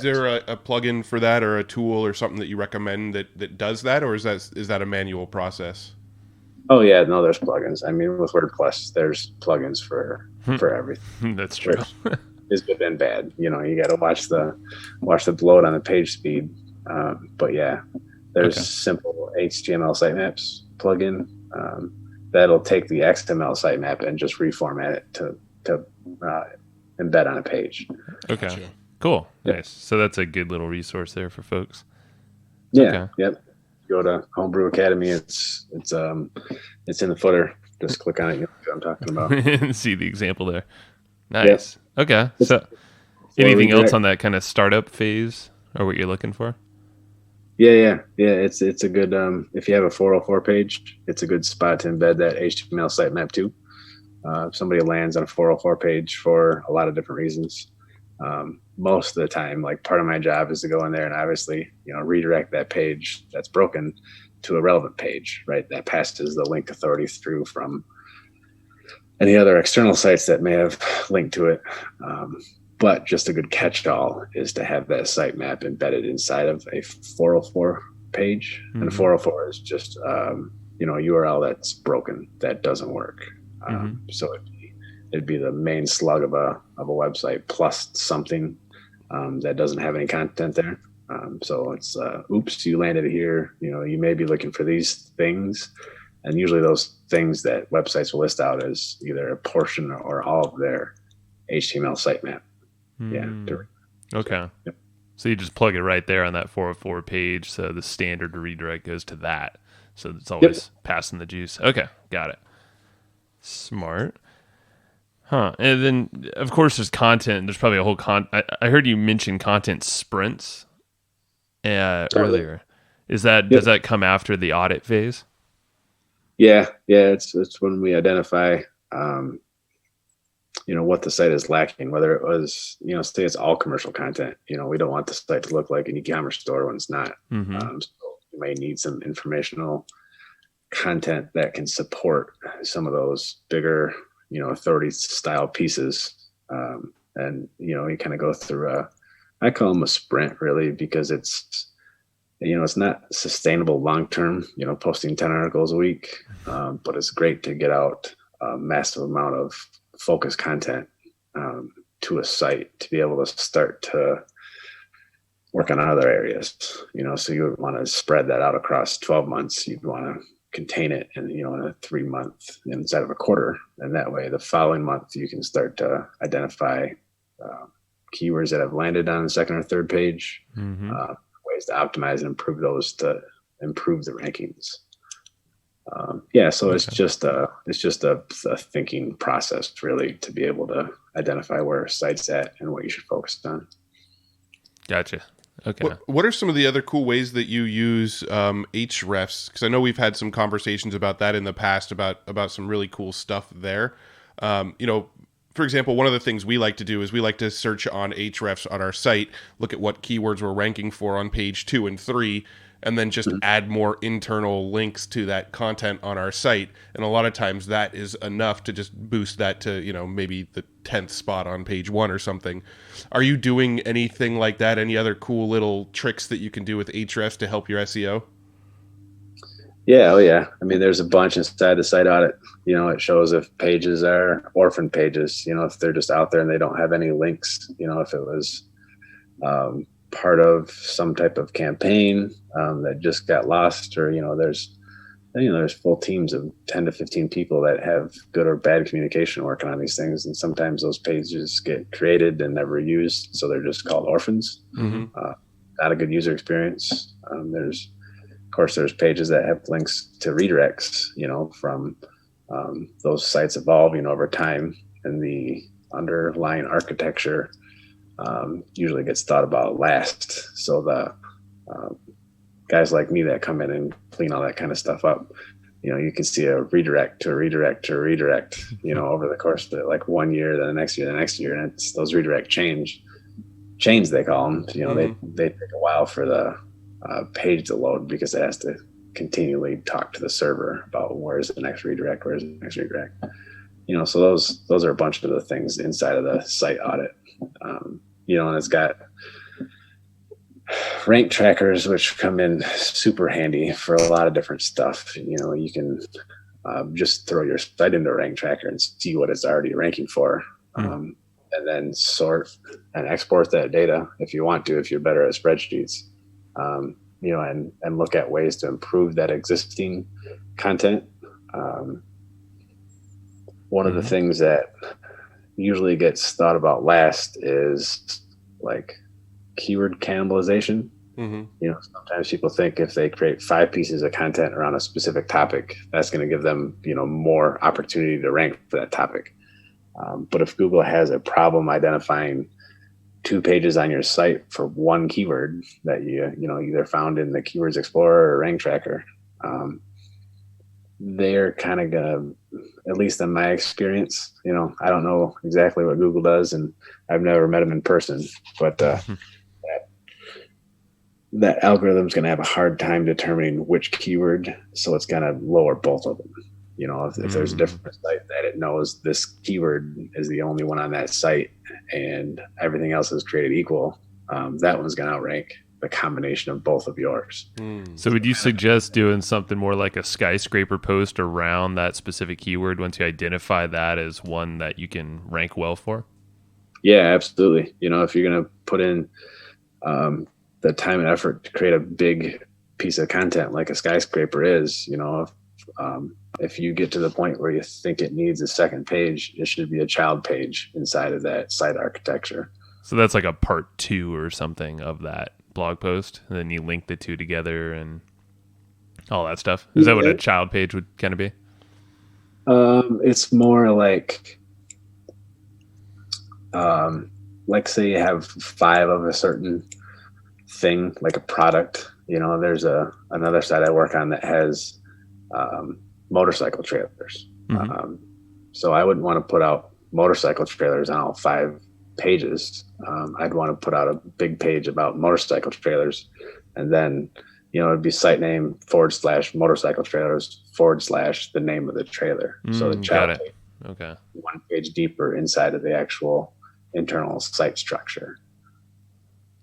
there a plugin for that or a tool or something that you recommend that does that, or is that a manual process? Oh yeah, no, there's plugins. I mean, with WordPress, there's plugins for everything. That's true. Is good and bad. You got to watch the load on the page speed. But yeah, there's simple HTML sitemaps plugin that'll take the XML sitemap and just reformat it to embed on a page. Okay, gotcha. Cool, yep. Nice. So that's a good little resource there for folks. Yeah. Okay. Yep. Go to Homebrew Academy. It's in the footer. Just click on it. You know what I'm talking about. See the example there. Nice. Yep. Okay. So anything else on that kind of startup phase or what you're looking for? Yeah. It's a good, if you have a 404 page, it's a good spot to embed that HTML sitemap too. If somebody lands on a 404 page for a lot of different reasons, most of the time, like part of my job is to go in there and obviously, redirect that page that's broken to a relevant page, right? That passes the link authority through from any other external sites that may have linked to it. But just a good catch-all is to have that sitemap embedded inside of a 404 page. Mm-hmm. And 404 is just, a URL that's broken, that doesn't work. So it'd be the main slug of a website plus something that doesn't have any content there. So it's, oops, you landed here. You may be looking for these things. And usually those things that websites will list out as either a portion or all of their HTML sitemap. Yeah. Okay. Yep. So you just plug it right there on that 404 page. So the standard redirect goes to that. So it's always passing the juice. Okay. Got it. Smart. Huh. And then, of course, there's content. There's probably a whole I heard you mention content sprints earlier. Does that come after the audit phase? Yeah. It's when we identify, what the site is lacking, whether it was, say it's all commercial content. We don't want the site to look like an e-commerce store when it's not. Mm-hmm. So you may need some informational content that can support some of those bigger, authority style pieces. And, you kind of go through I call them a sprint really, because it's not sustainable long-term, posting 10 articles a week. But it's great to get out a massive amount of focused content to a site to be able to start to work on other areas, so you would want to spread that out across 12 months. You'd want to contain it in a 3 month inside of a quarter. And that way the following month you can start to identify keywords that have landed on the second or third page, ways to optimize and improve those to improve the rankings. So it's just a thinking process really to be able to identify where a site's at and what you should focus on. Gotcha. Okay. What are some of the other cool ways that you use Hrefs? Because I know we've had some conversations about that in the past about some really cool stuff there. For example, one of the things we like to do is we like to search on Hrefs on our site, look at what keywords we're ranking for on page 2 and 3, and then just add more internal links to that content on our site. And a lot of times that is enough to just boost that to, maybe the 10th spot on page 1 or something. Are you doing anything like that? Any other cool little tricks that you can do with Hrefs to help your SEO? Yeah. Oh yeah. I mean, there's a bunch inside the site audit. It shows if pages are orphan pages, if they're just out there and they don't have any links, if it was part of some type of campaign that just got lost, or there's full teams of 10 to 15 people that have good or bad communication working on these things, and sometimes those pages get created and never used, so they're just called orphans. Not a good user experience. There's pages that have links to redirects, from those sites evolving over time, and the underlying architecture usually gets thought about last. So the guys like me that come in and clean all that kind of stuff up, you can see a redirect to a redirect to a redirect, over the course of like 1 year, then the next year, and it's those redirect chains they call them. They take a while for the page to load because it has to continually talk to the server about where's the next redirect. So those are a bunch of the things inside of the site audit. And it's got rank trackers, which come in super handy for a lot of different stuff. You can just throw your site into a rank tracker and see what it's already ranking for. And then sort and export that data if you want to, if you're better at spreadsheets. And look at ways to improve that existing content. One of the things that usually gets thought about last is like keyword cannibalization. Sometimes people think if they create 5 pieces of content around a specific topic, that's going to give them, more opportunity to rank for that topic. But if Google has a problem identifying 2 pages on your site for one keyword that you either found in the Keywords Explorer or Rank Tracker, they're kind of gonna, at least in my experience, I don't know exactly what Google does, and I've never met them in person, but that algorithm's going to have a hard time determining which keyword, so it's going to lower both of them. You know, if there's a different site that it knows this keyword is the only one on that site and everything else is created equal, that one's going to outrank the combination of both of yours. So would you suggest doing something more like a skyscraper post around that specific keyword once you identify that as one that you can rank well for? Yeah, absolutely. You know, if you're going to put in the time and effort to create a big piece of content like a skyscraper is, you know, if you get to the point where you think it needs a second page, it should be a child page inside of that site architecture. So that's like a part 2 or something of that blog post, and then you link the two together and all that stuff. Is that what a child page would kind of be? It's more like say you have 5 of a certain thing, like a product. You know, there's another site I work on that has motorcycle trailers. So I wouldn't want to put out motorcycle trailers on all 5 pages. I'd want to put out a big page about motorcycle trailers, and then, you know, it'd be site name / motorcycle trailers / the name of the trailer. So the child page, okay, 1 page deeper inside of the actual internal site structure.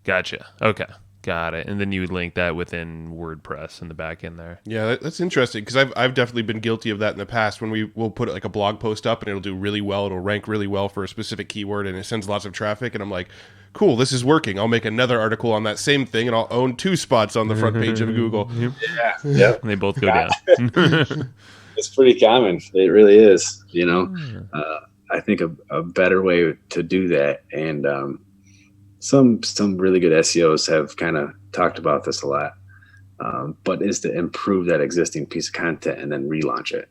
Gotcha. Okay. Got it. And then you would link that within WordPress in the back end there. Yeah, that's interesting, because I've definitely been guilty of that in the past when we'll put like a blog post up and it'll do really well. It'll rank really well for a specific keyword and it sends lots of traffic. And I'm like, cool, this is working. I'll make another article on that same thing and I'll own 2 spots on the front page of Google. Yeah. And they both go down. It's pretty common. It really is. You know, I think a better way to do that, and some really good SEOs have kind of talked about this a lot, but is to improve that existing piece of content and then relaunch it.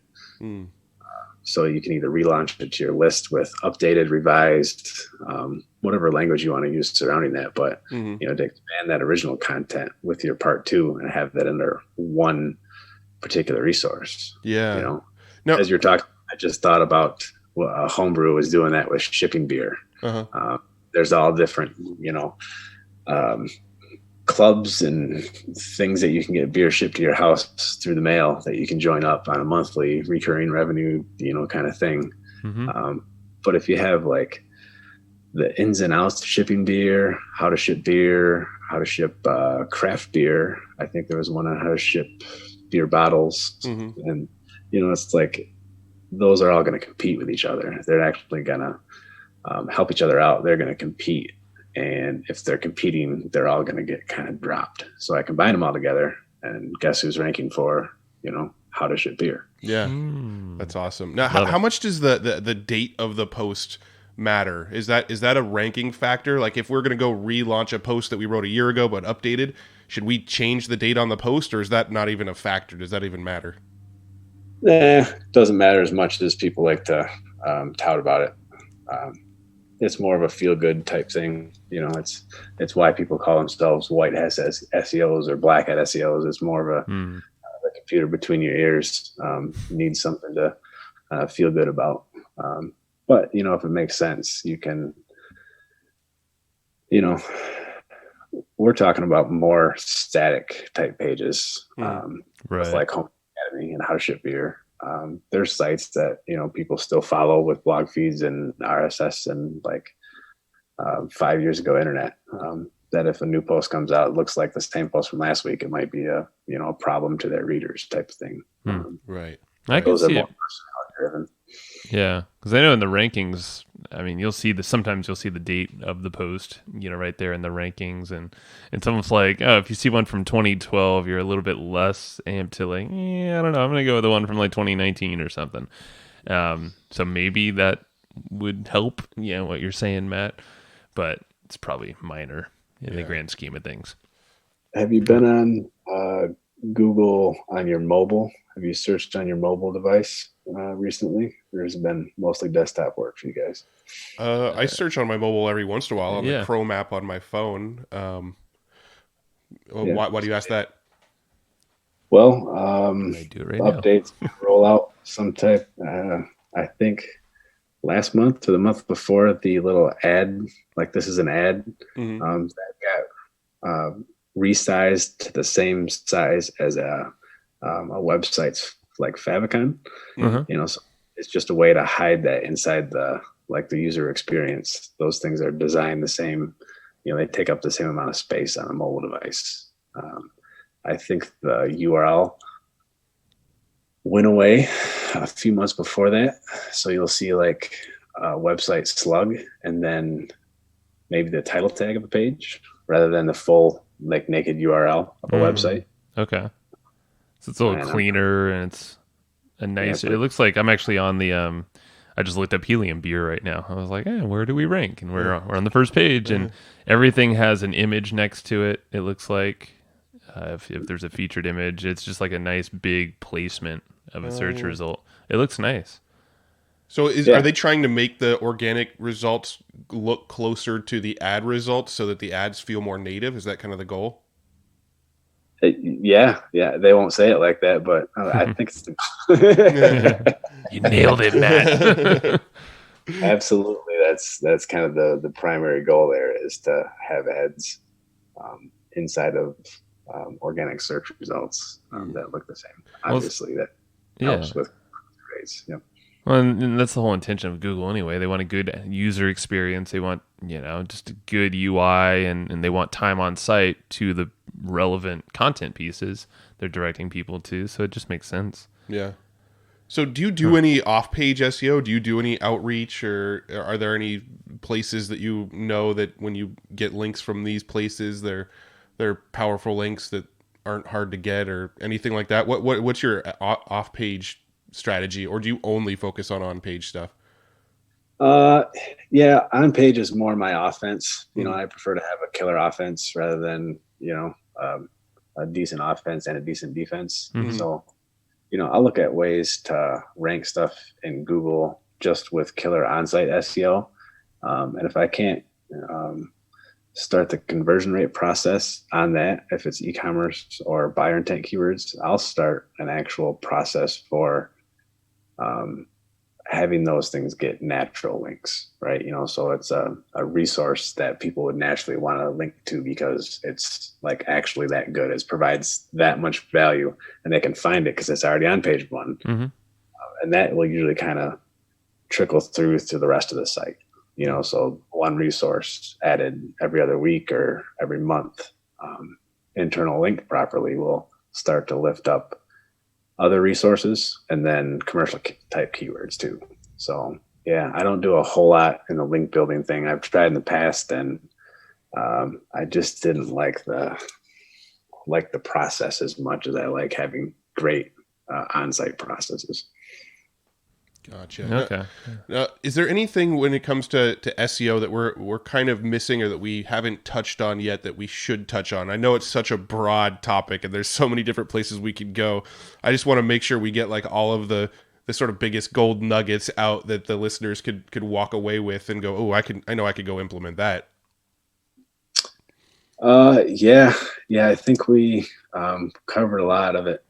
So you can either relaunch it to your list with updated, revised, whatever language you want to use surrounding that, but you know, to expand that original content with your part 2 and have that under one particular resource. Yeah. You know, as you're talking, I just thought about what Homebrew was doing that with shipping beer. There's all different, you know, clubs and things that you can get beer shipped to your house through the mail that you can join up on a monthly recurring revenue, you know, kind of thing. But if you have like the ins and outs of shipping beer, how to ship craft beer. I think there was one on how to ship beer bottles. And, you know, it's like, those are all going to compete with each other. They're actually going to help each other out. They're going to compete. And if they're competing, they're all going to get kind of dropped. So I combine them all together, and guess who's ranking for, you know, how to ship beer. Yeah. That's awesome. Now, how much does the date of the post matter? Is that a ranking factor? Like, if we're going to go relaunch a post that we wrote a year ago but updated, should we change the date on the post, or is that not even a factor? Does that even matter? Doesn't matter as much as people like to tout about it. It's more of a feel-good type thing. You know, it's why people call themselves white hat SEOs or black hat SEOs. It's more of a computer between your ears. Needs something to feel good about. But, you know, if it makes sense, you can, you know, we're talking about more static type pages, right, like Homebrew Academy and how to ship beer. There's sites that, you know, people still follow with blog feeds and RSS and like 5 years ago internet. That if a new post comes out, it looks like the same post from last week, it might be a problem to their readers type of thing. Right. I can see it. Personality driven. Yeah, because I know in the rankings, I mean, sometimes you'll see the date of the post, you know, right there in the rankings, and it's almost like, oh, if you see one from 2012, you're a little bit less amped to like, I don't know, I'm gonna go with the one from like 2019 or something. So maybe that would help, you know, what you're saying, Matt, but it's probably minor in the grand scheme of things. Have you been on Google on your mobile? Have you searched on your mobile device recently? Or has it been mostly desktop work for you guys? I search on my mobile every once in a while on the Chrome app on my phone. Why do you ask that? Well, I do it right updates roll out some type. I think last month to the month before, the little ad, like this is an ad, that got resized to the same size as a website's like favicon. Uh-huh. So it's just a way to hide that inside the user experience. Those things are designed the same. They take up the same amount of space on a mobile device. I think the URL went away a few months before that. So you'll see like a website slug and then maybe the title tag of a page rather than the full like naked URL of a website. Okay. So it's a little cleaner and it's a nice, it looks like I'm actually on the, I just looked up helium beer right now. I was like, where do we rank? And we're on the first page and everything has an image next to it. It looks like if there's a featured image, it's just like a nice big placement of a search result. It looks nice. So are they trying to make the organic results look closer to the ad results so that the ads feel more native? Is that kind of the goal? Yeah. They won't say it like that, but I think it's You nailed it, Matt. Absolutely. That's kind of the primary goal there is to have ads inside of organic search results that look the same. Obviously, that helps with grades. Yep. Well, and that's the whole intention of Google anyway. They want a good user experience. They want, just a good UI, and they want time on site to the relevant content pieces they're directing people to. So it just makes sense. Yeah. So do you do any off-page SEO? Do you do any outreach, or are there any places that that when you get links from these places, they're powerful links that aren't hard to get, or anything like that? What's your off-page strategy, or do you only focus on-page stuff? Yeah, on-page is more my offense. I prefer to have a killer offense rather than a decent offense and a decent defense. So I'll look at ways to rank stuff in Google just with killer on-site SEO. And if I can't start the conversion rate process on that, if it's e-commerce or buyer intent keywords, I'll start an actual process for having those things get natural links, right? So it's a resource that people would naturally want to link to because it's like actually that good. It provides that much value and they can find it because it's already on page one. And that will usually kind of trickle through to the rest of the site. So one resource added every other week or every month, internal linked properly will start to lift up other resources and then commercial type keywords too. So yeah, I don't do a whole lot in the link building thing. I've tried in the past and I just didn't like the process as much as I like having great on-site processes. Gotcha. Okay. Is there anything when it comes to SEO that we're kind of missing or that we haven't touched on yet that we should touch on? I know it's such a broad topic and there's so many different places we could go. I just want to make sure we get like all of the sort of biggest gold nuggets out that the listeners could walk away with and go, oh, I know I could go implement that. Yeah. I think we covered a lot of it.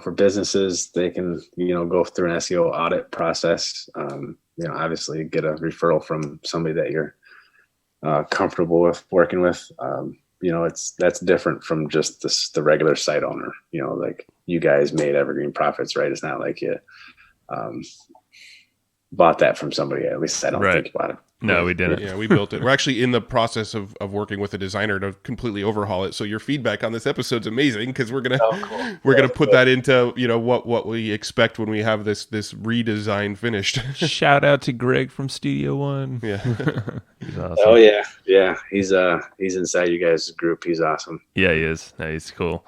For businesses, they can, go through an SEO audit process. Obviously get a referral from somebody that you're comfortable with working with. That's different from just the regular site owner. Like you guys made Evergreen profits, right? It's not like you bought that from somebody. At least I don't think about it. No, we didn't. Yeah, we built it. We're actually in the process of working with a designer to completely overhaul it. So your feedback on this episode's amazing because we're gonna put that into what we expect when we have this redesign finished. Shout out to Greg from Studio One. Yeah, he's awesome. Oh yeah. He's inside you guys' group. He's awesome. Yeah, he is. No, he's cool.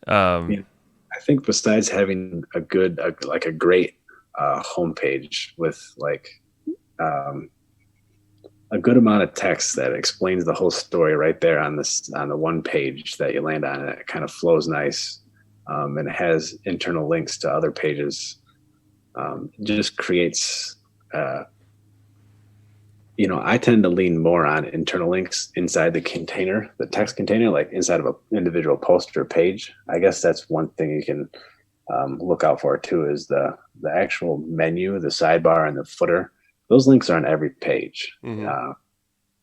I think besides having a great homepage with a good amount of text that explains the whole story right there on the one page that you land on. It kind of flows nice. And it has internal links to other pages. It just creates, I tend to lean more on internal links inside the container, the text container, like inside of an individual post or page. I guess that's one thing you can look out for too, is the actual menu, the sidebar and the footer. Those links are on every page.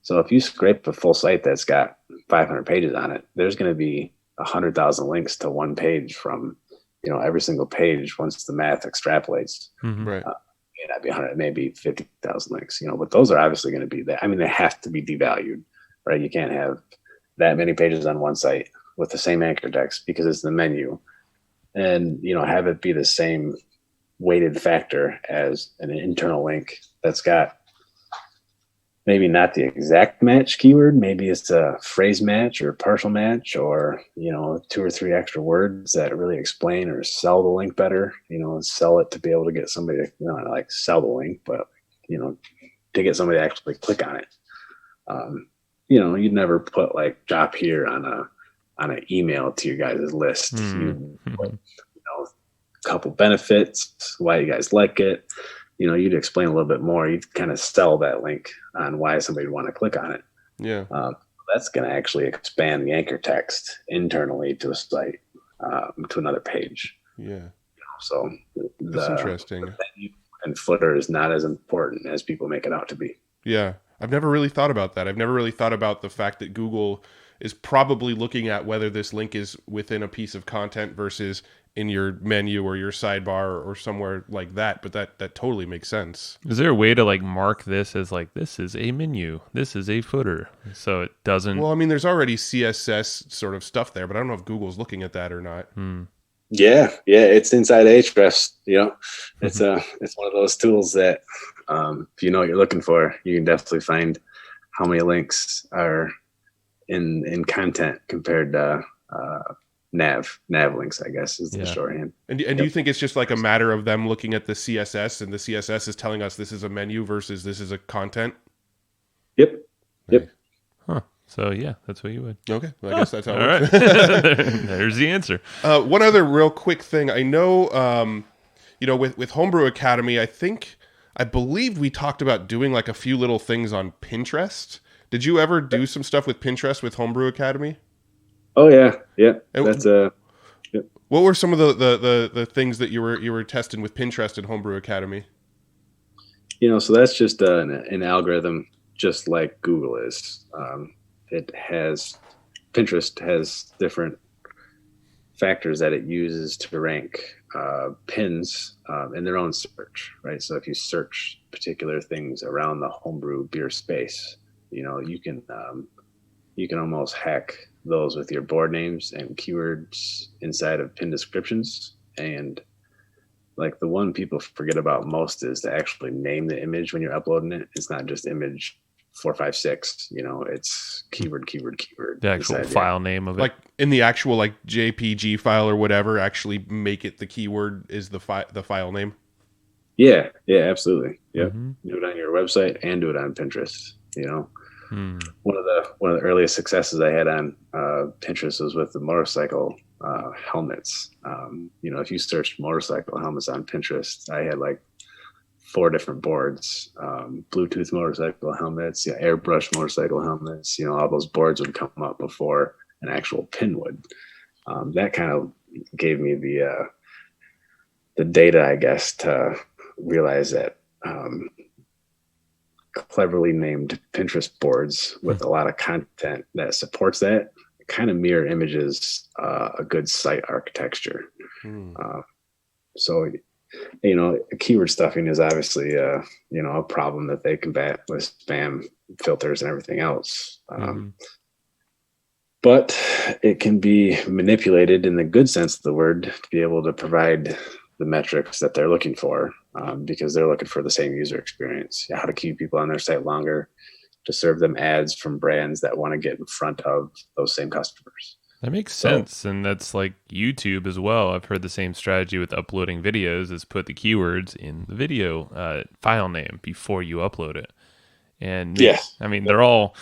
So if you scrape a full site that's got 500 pages on it, there's going to be 100,000 links to one page from, every single page once the math extrapolates. Right. May not be 100, maybe 50,000 links, but those are obviously going to be that. I mean, they have to be devalued, right? You can't have that many pages on one site with the same anchor text because it's the menu, and, have it be the same weighted factor as an internal link that's got maybe not the exact match keyword. Maybe it's a phrase match or partial match, or, 2 or 3 extra words that really explain or sell the link better, and sell it to be able to get somebody to, not like sell the link, but, to get somebody to actually click on it. You'd never put like drop here on an email to your guys' list. You put, a couple benefits, why you guys like it. You'd explain a little bit more. You'd kind of sell that link on why somebody would want to click on it. Yeah. That's going to actually expand the anchor text internally to a site, to another page. Yeah. So that's interesting. The menu and footer is not as important as people make it out to be. Yeah. I've never really thought about that. I've never really thought about the fact that Google is probably looking at whether this link is within a piece of content versus in your menu or your sidebar or somewhere like that. But that totally makes sense. Is there a way to like mark this as like, this is a menu, this is a footer, so it doesn't? Well, I mean, there's already CSS sort of stuff there, but I don't know if Google's looking at that or not. Yeah, it's inside Ahrefs. It's one of those tools that if you know what you're looking for, you can definitely find how many links are in content compared to nav links, I guess is the shorthand. And do you think it's just like a matter of them looking at the CSS and the CSS is telling us this is a menu versus this is a content? Yep. Huh. So yeah, that's what you would. Okay, well, I guess that's how it all works. right. There's the answer. One other real quick thing. I know, with Homebrew Academy, I believe we talked about doing like a few little things on Pinterest. Did you ever do some stuff with Pinterest with Homebrew Academy? Oh yeah. And that's what were some of the things that you were testing with Pinterest and Homebrew Academy? So that's just an algorithm, just like Google is. Pinterest has different factors that it uses to rank pins in their own search, right? So if you search particular things around the homebrew beer space, you can almost hack those with your board names and keywords inside of pin descriptions. And like the one people forget about most is to actually name the image when you're uploading it. It's not just image 456, it's keyword. The actual file name of it. Like in the actual like JPG file or whatever, actually make it the keyword is the file name. Yeah, absolutely. Yep. Do it on your website and do it on Pinterest. One of the earliest successes I had on Pinterest was with the motorcycle helmets. If you searched motorcycle helmets on Pinterest, I had like 4 different boards, Bluetooth motorcycle helmets, airbrush motorcycle helmets, all those boards would come up before an actual pin would. That kind of gave me the data, I guess, to realize that cleverly named Pinterest boards with a lot of content that supports that kind of mirror images a good site architecture. So keyword stuffing is obviously a problem that they combat with spam filters and everything else. But it can be manipulated in the good sense of the word to be able to provide the metrics that they're looking for, because they're looking for the same user experience, how to keep people on their site longer, to serve them ads from brands that want to get in front of those same customers. That makes sense, and that's like YouTube as well. I've heard the same strategy with uploading videos is put the keywords in the video file name before you upload it. And they're all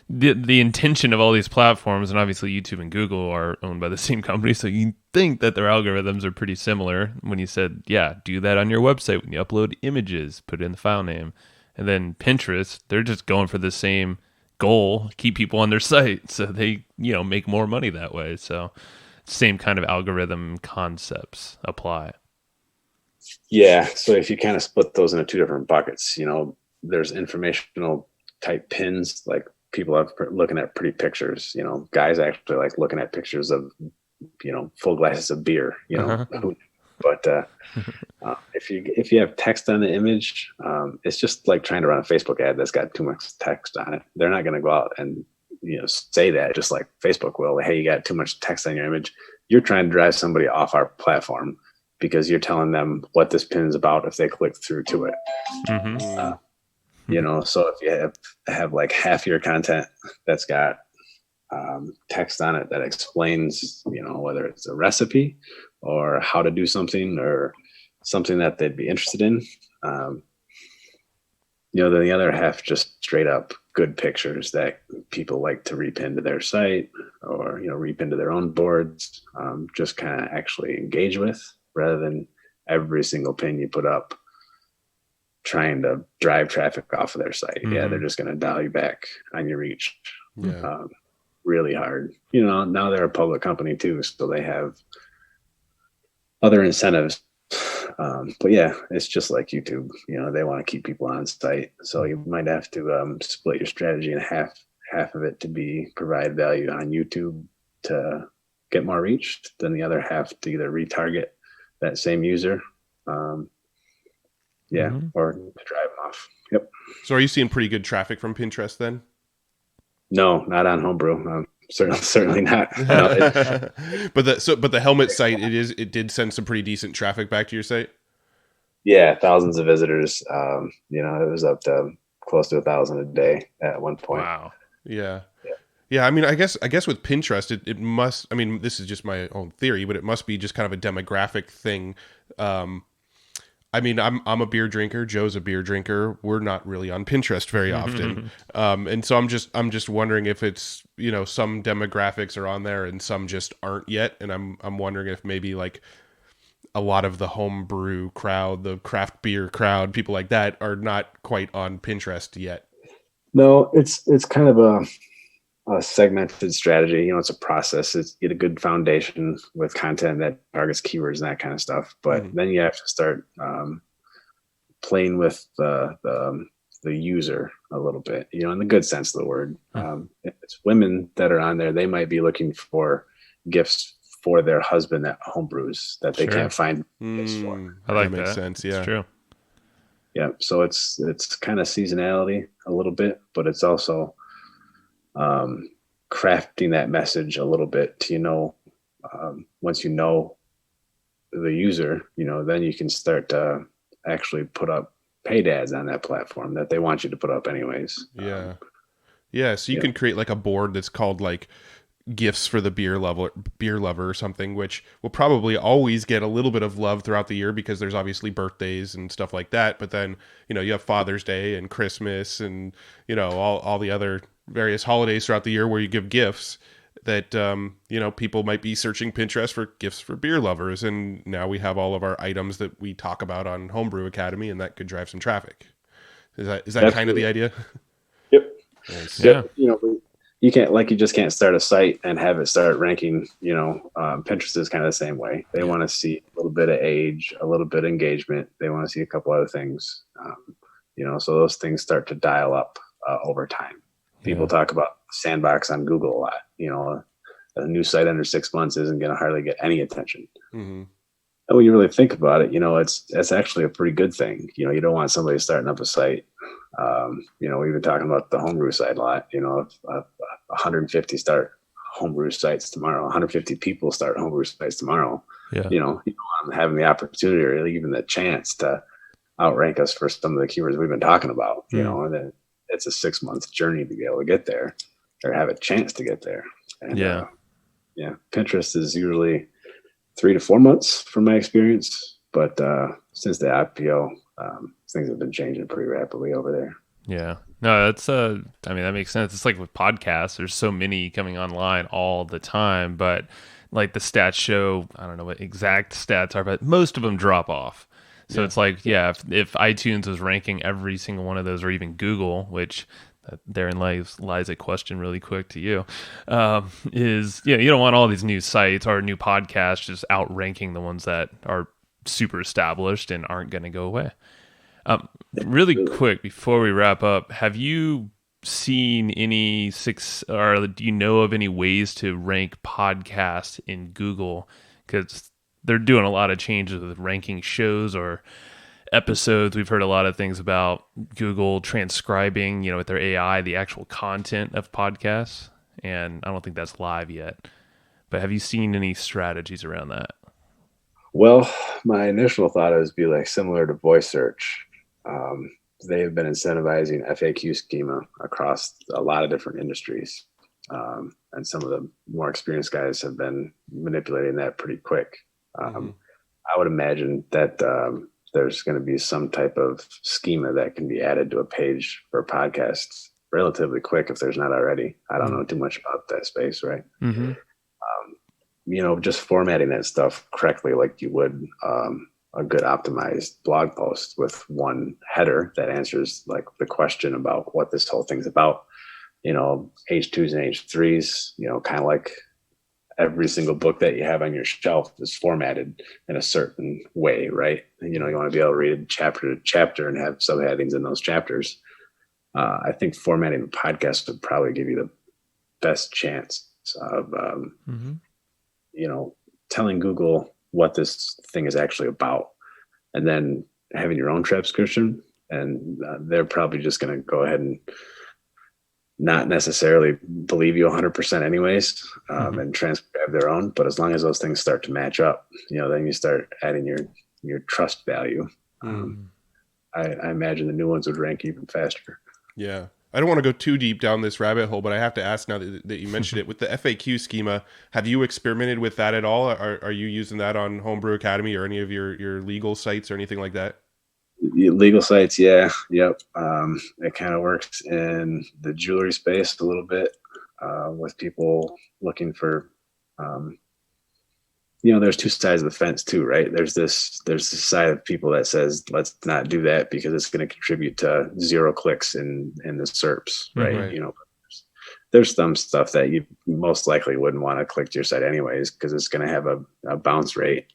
the intention of all these platforms, and obviously YouTube and Google are owned by the same company, so you think that their algorithms are pretty similar. When you said, do that on your website when you upload images, put it in the file name. And then Pinterest, they're just going for the same goal, keep people on their site, so they make more money that way. So same kind of algorithm concepts apply. So if you kind of split those into 2 different buckets, there's informational type pins like people are looking at pretty pictures. Guys actually like looking at pictures of, full glasses of beer, but if you have text on the image, it's just like trying to run a Facebook ad that's got too much text on it. They're not going to go out and say that, just like Facebook will. Hey, you got too much text on your image. You're trying to drive somebody off our platform because you're telling them what this pin is about if they click through to it. So if you have like half your content that's got text on it that explains, whether it's a recipe or how to do something or something that they'd be interested in, then the other half just straight up good pictures that people like to repin to their site or, repin to their own boards, just kind of actually engage with, rather than every single pin you put up trying to drive traffic off of their site. Yeah, they're just going to dial you back on your reach really hard. Now they're a public company too, so they have other incentives. But yeah, it's just like YouTube. They want to keep people on site, so you might have to split your strategy in half of it to provide value on YouTube to get more reach, then the other half to either retarget that same user, or to drive them off. Yep. So are you seeing pretty good traffic from Pinterest then? No, not on Homebrew. Certainly not. No, but the helmet site, it did send some pretty decent traffic back to your site. Yeah, thousands of visitors. It was up to close to 1,000 a day at one point. Wow. Yeah. Yeah, I mean, I guess with Pinterest, it must. I mean, this is just my own theory, but it must be just kind of a demographic thing. I mean, I'm a beer drinker. Joe's a beer drinker. We're not really on Pinterest very often, and so I'm just wondering if it's some demographics are on there and some just aren't yet, and I'm wondering if maybe like a lot of the homebrew crowd, the craft beer crowd, people like that are not quite on Pinterest yet. No, it's kind of a segmented strategy. It's a process. It's get a good foundation with content that targets keywords and that kind of stuff. But then you have to start playing with the user a little bit, in the good sense of the word. If it's women that are on there, they might be looking for gifts for their husband that homebrews that they can't find gifts for. I like that. Makes sense. Yeah. That's true. Yeah. So it's kind of seasonality a little bit, but it's also crafting that message a little bit to, once you know the user, then you can start to actually put up paid ads on that platform that they want you to put up anyways. Yeah. So you can create like a board that's called like gifts for the beer lover or something, which will probably always get a little bit of love throughout the year because there's obviously birthdays and stuff like that. But then, you have Father's Day and Christmas and, all the other various holidays throughout the year where you give gifts that, people might be searching Pinterest for gifts for beer lovers. And now we have all of our items that we talk about on Homebrew Academy, and that could drive some traffic. Is that kind of the idea? Yep. Nice. Yeah. You just can't start a site and have it start ranking. Pinterest is kind of the same way. They want to see a little bit of age, a little bit of engagement. They want to see a couple other things, so those things start to dial up over time. People talk about Sandbox on Google a lot. A new site under 6 months isn't going to hardly get any attention. And when you really think about it, it's actually a pretty good thing. You don't want somebody starting up a site. We've been talking about the homebrew site a lot. If 150 start homebrew sites tomorrow, 150 people start homebrew sites tomorrow. Yeah. You don't want them having the opportunity or even the chance to outrank us for some of the keywords we've been talking about. And then it's a 6 month journey to be able to get there or have a chance to get there. And, Pinterest is usually 3 to 4 months from my experience, but since the IPO, things have been changing pretty rapidly over there. Yeah. No, that's that makes sense. It's like with podcasts, there's so many coming online all the time, but like the stats show, I don't know what exact stats are, but most of them drop off. So it's like, if iTunes was ranking every single one of those, or even Google, which therein lies a question really quick to you, is, you don't want all these new sites or new podcasts just outranking the ones that are super established and aren't going to go away. Really quick, before we wrap up, have you seen any or do you know of any ways to rank podcasts in Google? Because they're doing a lot of changes with ranking shows or episodes. We've heard a lot of things about Google transcribing, with their AI, the actual content of podcasts. And I don't think that's live yet. But have you seen any strategies around that? Well, my initial thought is be like similar to voice search. They have been incentivizing FAQ schema across a lot of different industries. And some of the more experienced guys have been manipulating that pretty quick. I would imagine that there's going to be some type of schema that can be added to a page for podcasts relatively quick if there's not already. I don't know too much about that space, right? Just formatting that stuff correctly like you would a good optimized blog post with one header that answers like the question about what this whole thing's about. H2s and H3s, kind of like every single book that you have on your shelf is formatted in a certain way, right? And, you want to be able to read chapter to chapter and have subheadings in those chapters. I think formatting a podcast would probably give you the best chance of, telling Google what this thing is actually about, and then having your own transcription. And they're probably just going to go ahead and not necessarily believe you 100% anyways, and transcribe their own. But as long as those things start to match up, then you start adding your trust value. I imagine the new ones would rank even faster. Yeah. I don't want to go too deep down this rabbit hole, but I have to ask now that you mentioned it, with the FAQ schema, have you experimented with that at all? Are you using that on Homebrew Academy or any of your legal sites or anything like that? Legal sites, yeah. Yep. It kind of works in the jewelry space a little bit, with people looking for, there's two sides of the fence too, right? There's this side of people that says, let's not do that because it's going to contribute to 0 clicks in the SERPs, right? Right. There's some stuff that you most likely wouldn't want to click to your site anyways, because it's going to have a bounce rate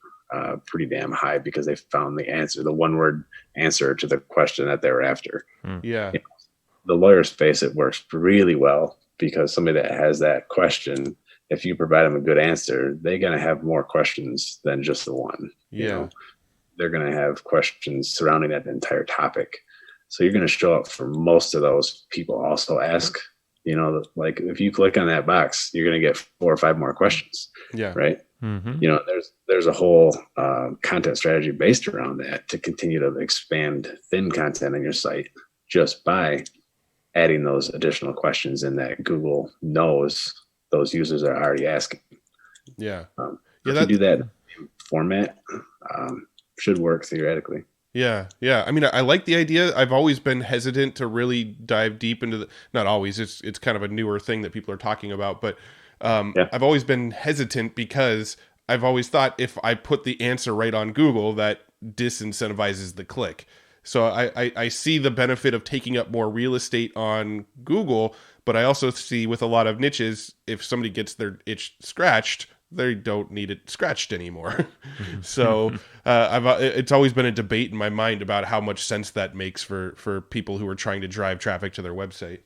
pretty damn high because they found the one-word answer to the question that they were after. Yeah. The lawyer space, it works really well because somebody that has that question, if you provide them a good answer, they're going to have more questions than just the one. Yeah. They're going to have questions surrounding that entire topic. So you're going to show up for most of those people also ask, like if you click on that box, you're going to get 4 or 5 more questions. Yeah. Right. There's a whole content strategy based around that to continue to expand thin content on your site just by adding those additional questions in that Google knows those users are already asking. Yeah. If you do that format, should work theoretically. Yeah. I mean, I like the idea. I've always been hesitant to really dive deep into not always, it's kind of a newer thing that people are talking about, but I've always been hesitant because I've always thought if I put the answer right on Google, that disincentivizes the click. So I see the benefit of taking up more real estate on Google, but I also see with a lot of niches, if somebody gets their itch scratched, they don't need it scratched anymore. So it's always been a debate in my mind about how much sense that makes for people who are trying to drive traffic to their website.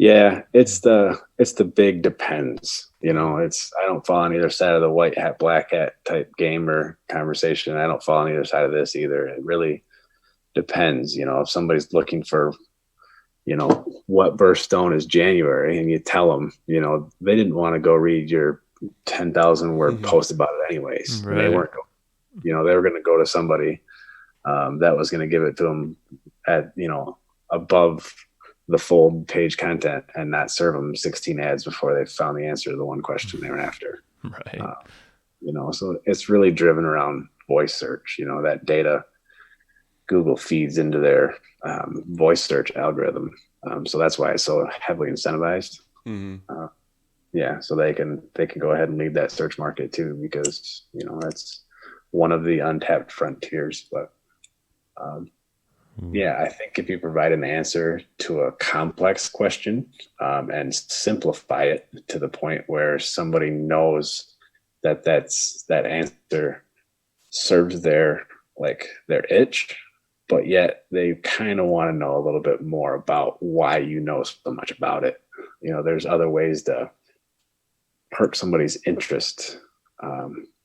Yeah, it's the big depends. I don't fall on either side of the white hat, black hat type game or conversation. I don't fall on either side of this either. It really depends. If somebody's looking for, what birthstone is January, and you tell them, they didn't want to go read your 10,000 word post about it anyways. Right. They weren't, they were going to go to somebody that was going to give it to them at, above the full page content and not serve them 16 ads before they found the answer to the one question they were after. Right. So it's really driven around voice search, that data Google feeds into their voice search algorithm. So that's why it's so heavily incentivized. So they can go ahead and lead that search market too, because, that's one of the untapped frontiers. But I think if you provide an answer to a complex question and simplify it to the point where somebody knows that answer serves their itch, but yet they kind of want to know a little bit more about why you know so much about it. There's other ways to perk somebody's interest,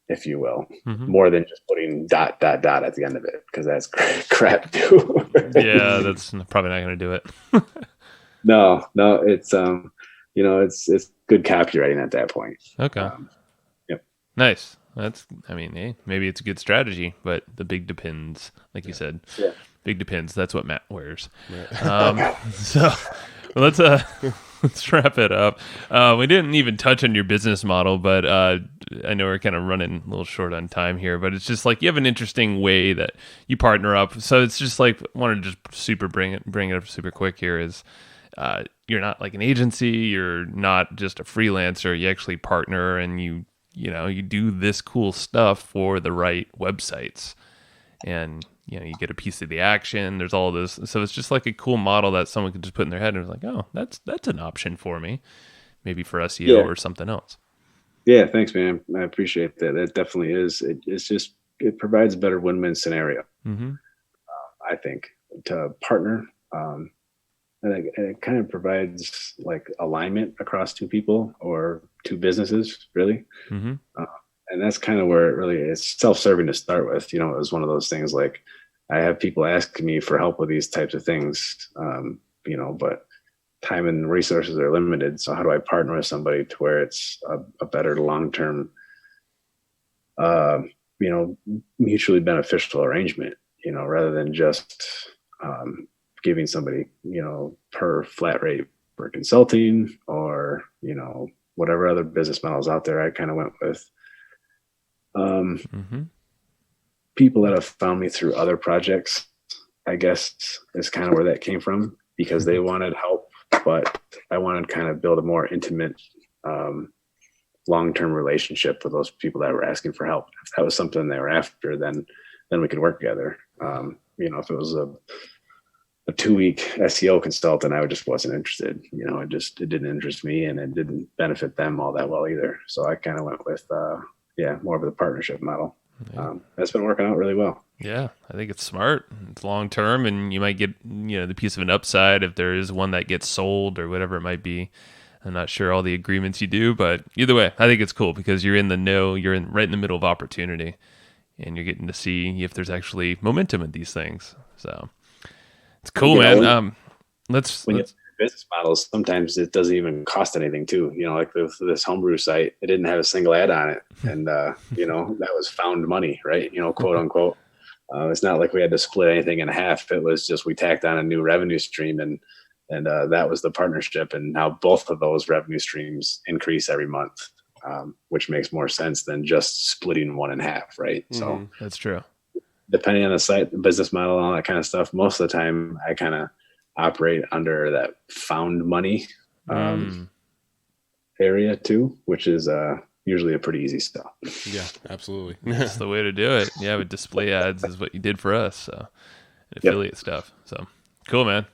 if you will, more than just putting ... at the end of it, because that's crap too. Yeah, that's probably not going to do it. No, it's it's good copywriting at that point. Okay. Yep. Nice. Hey, maybe it's a good strategy, but the big depends, like you said. Yeah. Big depends. That's what Matt wears. Right. So let's wrap it up. We didn't even touch on your business model, but I know we're kind of running a little short on time here, but it's just like you have an interesting way that you partner up. So it's just like, I want to just bring it up super quick here is you're not like an agency, you're not just a freelancer, you actually partner and you do this cool stuff for the right websites, and you get a piece of the action. There's all this, so it's just like a cool model that someone could just put in their head and it's like, oh, that's an option for me, maybe for SEO or something else. Yeah, thanks, man. I appreciate that. That definitely is. It provides a better win-win scenario. I think, to partner. And it kind of provides like alignment across two people or two businesses, really. And that's kind of where it really is self-serving to start with. It was one of those things like I have people asking me for help with these types of things, but time and resources are limited. So how do I partner with somebody to where it's a better long-term, mutually beneficial arrangement, rather than just giving somebody, per flat rate for consulting or, whatever other business models out there. I kind of went with people that have found me through other projects, I guess, is kind of where that came from, because they wanted help, but I wanted to kind of build a more intimate, long-term relationship with those people that were asking for help. If that was something they were after, then we could work together. If it was a 2-week SEO consultant, I just wasn't interested. It didn't interest me, and it didn't benefit them all that well either. So I kind of went with, more of the partnership model. That's been working out really well. Yeah, I think it's smart. It's long term, and you might get the piece of an upside if there is one that gets sold or whatever it might be. I'm not sure all the agreements you do, but either way, I think it's cool because you're in the know. You're right in the middle of opportunity, and you're getting to see if there's actually momentum in these things. So. It's cool, man. Let's business models. Sometimes it doesn't even cost anything too. Like this Homebrew site, it didn't have a single ad on it, and that was found money, right? Quote unquote. It's not like we had to split anything in half. It was just we tacked on a new revenue stream, and that was the partnership. And now both of those revenue streams increase every month, which makes more sense than just splitting one in half, right? So that's true. Depending on the site, the business model, and all that kind of stuff, most of the time I kind of operate under that found money area too, which is usually a pretty easy sell. Yeah, absolutely. That's the way to do it. Yeah, with display ads is what you did for us. So affiliate stuff. So cool, man.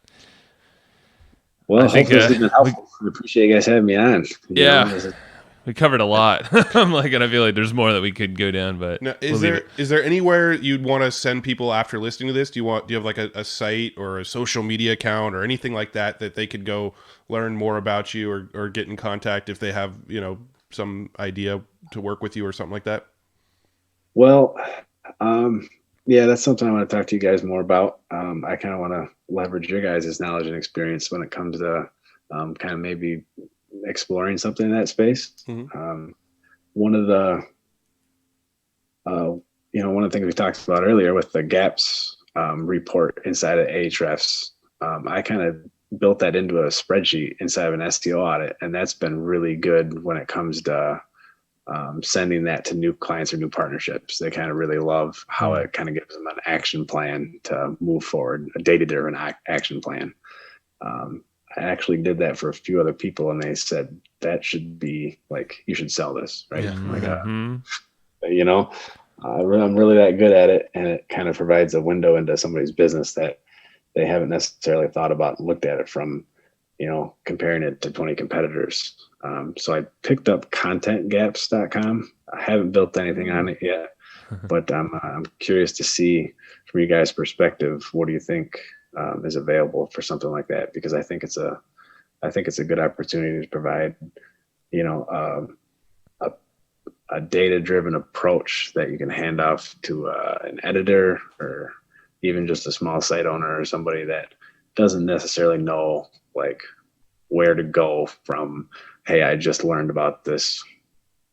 Well, I think this has been helpful. I appreciate you guys having me on. We covered a lot. I'm like, and I feel like there's more that we could go down, but now, is there anywhere you'd want to send people after listening to this? Do you have like a site or a social media account or anything like that they could go learn more about you or get in contact if they have, some idea to work with you or something like that? Well, that's something I want to talk to you guys more about. I kind of want to leverage your guys' knowledge and experience when it comes to kind of maybe exploring something in that space. One of the things we talked about earlier with the gaps report inside of Ahrefs, I kind of built that into a spreadsheet inside of an SEO audit, and that's been really good when it comes to sending that to new clients or new partnerships. They kind of really love how it kind of gives them an action plan to move forward, a data-driven action plan. I actually did that for a few other people, and they said that should be like, you should sell this, right? Yeah. I'm really that good at it, and it kind of provides a window into somebody's business that they haven't necessarily thought about and looked at it from, comparing it to 20 competitors. So I picked up contentgaps.com. I haven't built anything on it yet. But I'm curious to see from you guys' perspective, what do you think is available for something like that? Because I think it's a good opportunity to provide, a data-driven approach that you can hand off to an editor or even just a small site owner or somebody that doesn't necessarily know like where to go from, hey, I just learned about this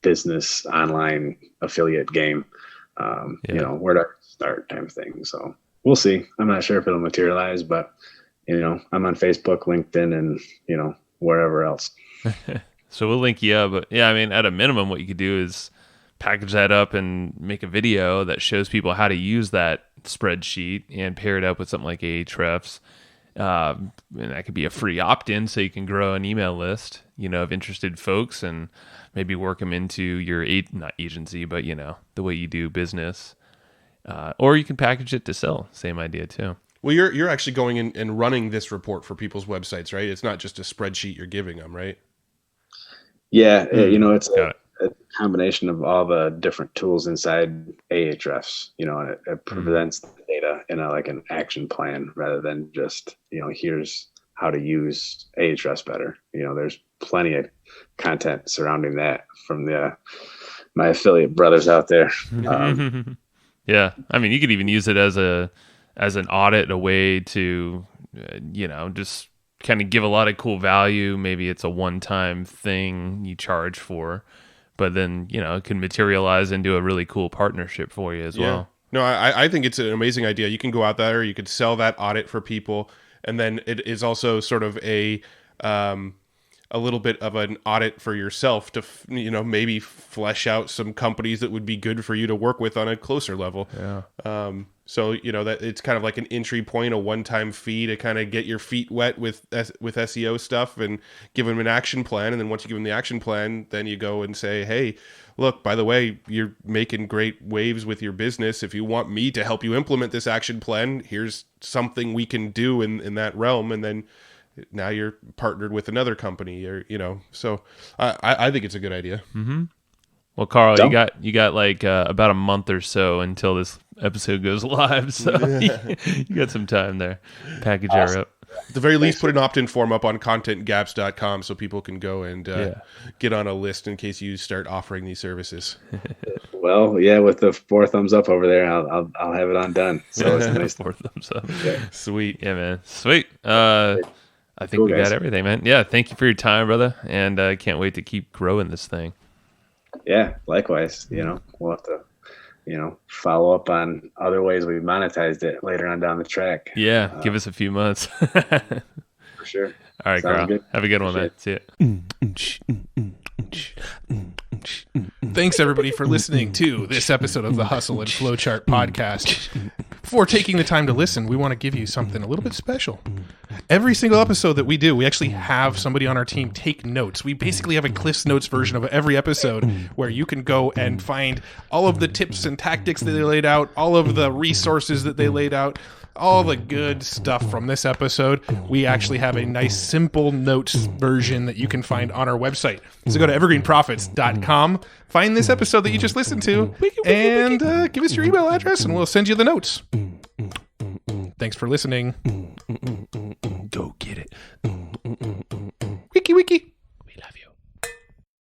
business online affiliate game. Where to start type of thing. So we'll see. I'm not sure if it'll materialize, but I'm on Facebook, LinkedIn, and wherever else. So we'll link you up. But yeah, I mean, at a minimum, what you could do is package that up and make a video that shows people how to use that spreadsheet and pair it up with something like Ahrefs. And that could be a free opt-in, so you can grow an email list, of interested folks, and maybe work them into your not agency, but the way you do business. Or you can package it to sell. Same idea too. Well, you're actually going in and running this report for people's websites, right? It's not just a spreadsheet you're giving them, right? Yeah, it's a combination of all the different tools inside Ahrefs. It presents the data in an action plan rather than just here's how to use Ahrefs better. There's plenty of content surrounding that from my affiliate brothers out there. Yeah, I mean, you could even use it as an audit, a way to just kind of give a lot of cool value. Maybe it's a one-time thing you charge for, but then it can materialize into a really cool partnership for you as well. No, I think it's an amazing idea. You can go out there, you could sell that audit for people, and then it is also sort of a little bit of an audit for yourself to maybe flesh out some companies that would be good for you to work with on a closer level. So that it's kind of like an entry point, a one-time fee to kind of get your feet wet with SEO stuff and give them an action plan. And then once you give them the action plan, then you go and say, hey, look, by the way, you're making great waves with your business. If you want me to help you implement this action plan, here's something we can do in that realm. And then now you're partnered with another company, or so I think it's a good idea. Mm-hmm. Well, Karl, you got like about a month or so until this episode goes live, so you got some time there. Package her up. At the very least, put an opt-in form up on contentgaps.com so people can go and get on a list in case you start offering these services. Well, yeah, with the 4 thumbs up over there, I'll have it on done. So it's nice. 4 thumbs up. Yeah. Sweet. Yeah, man. Sweet. I think we got everything, man. Yeah, thank you for your time, brother, and I can't wait to keep growing this thing. Yeah, likewise. We'll have to, follow up on other ways we monetized it later on down the track. Yeah, give us a few months. For sure. All right, Karl. Have a good one, man. See ya. Thanks, everybody, for listening to this episode of the Hustle and Flowchart podcast. Before taking the time to listen, we want to give you something a little bit special. Every single episode that we do, we actually have somebody on our team take notes. We basically have a Cliff's Notes version of every episode where you can go and find all of the tips and tactics that they laid out, all of the resources that they laid out, all the good stuff from this episode. We actually have a nice simple notes version that you can find on our website. So go to evergreenprofits.com, find this episode that you just listened to, and give us your email address and we'll send you the notes. Thanks for listening. Go get it. Wiki.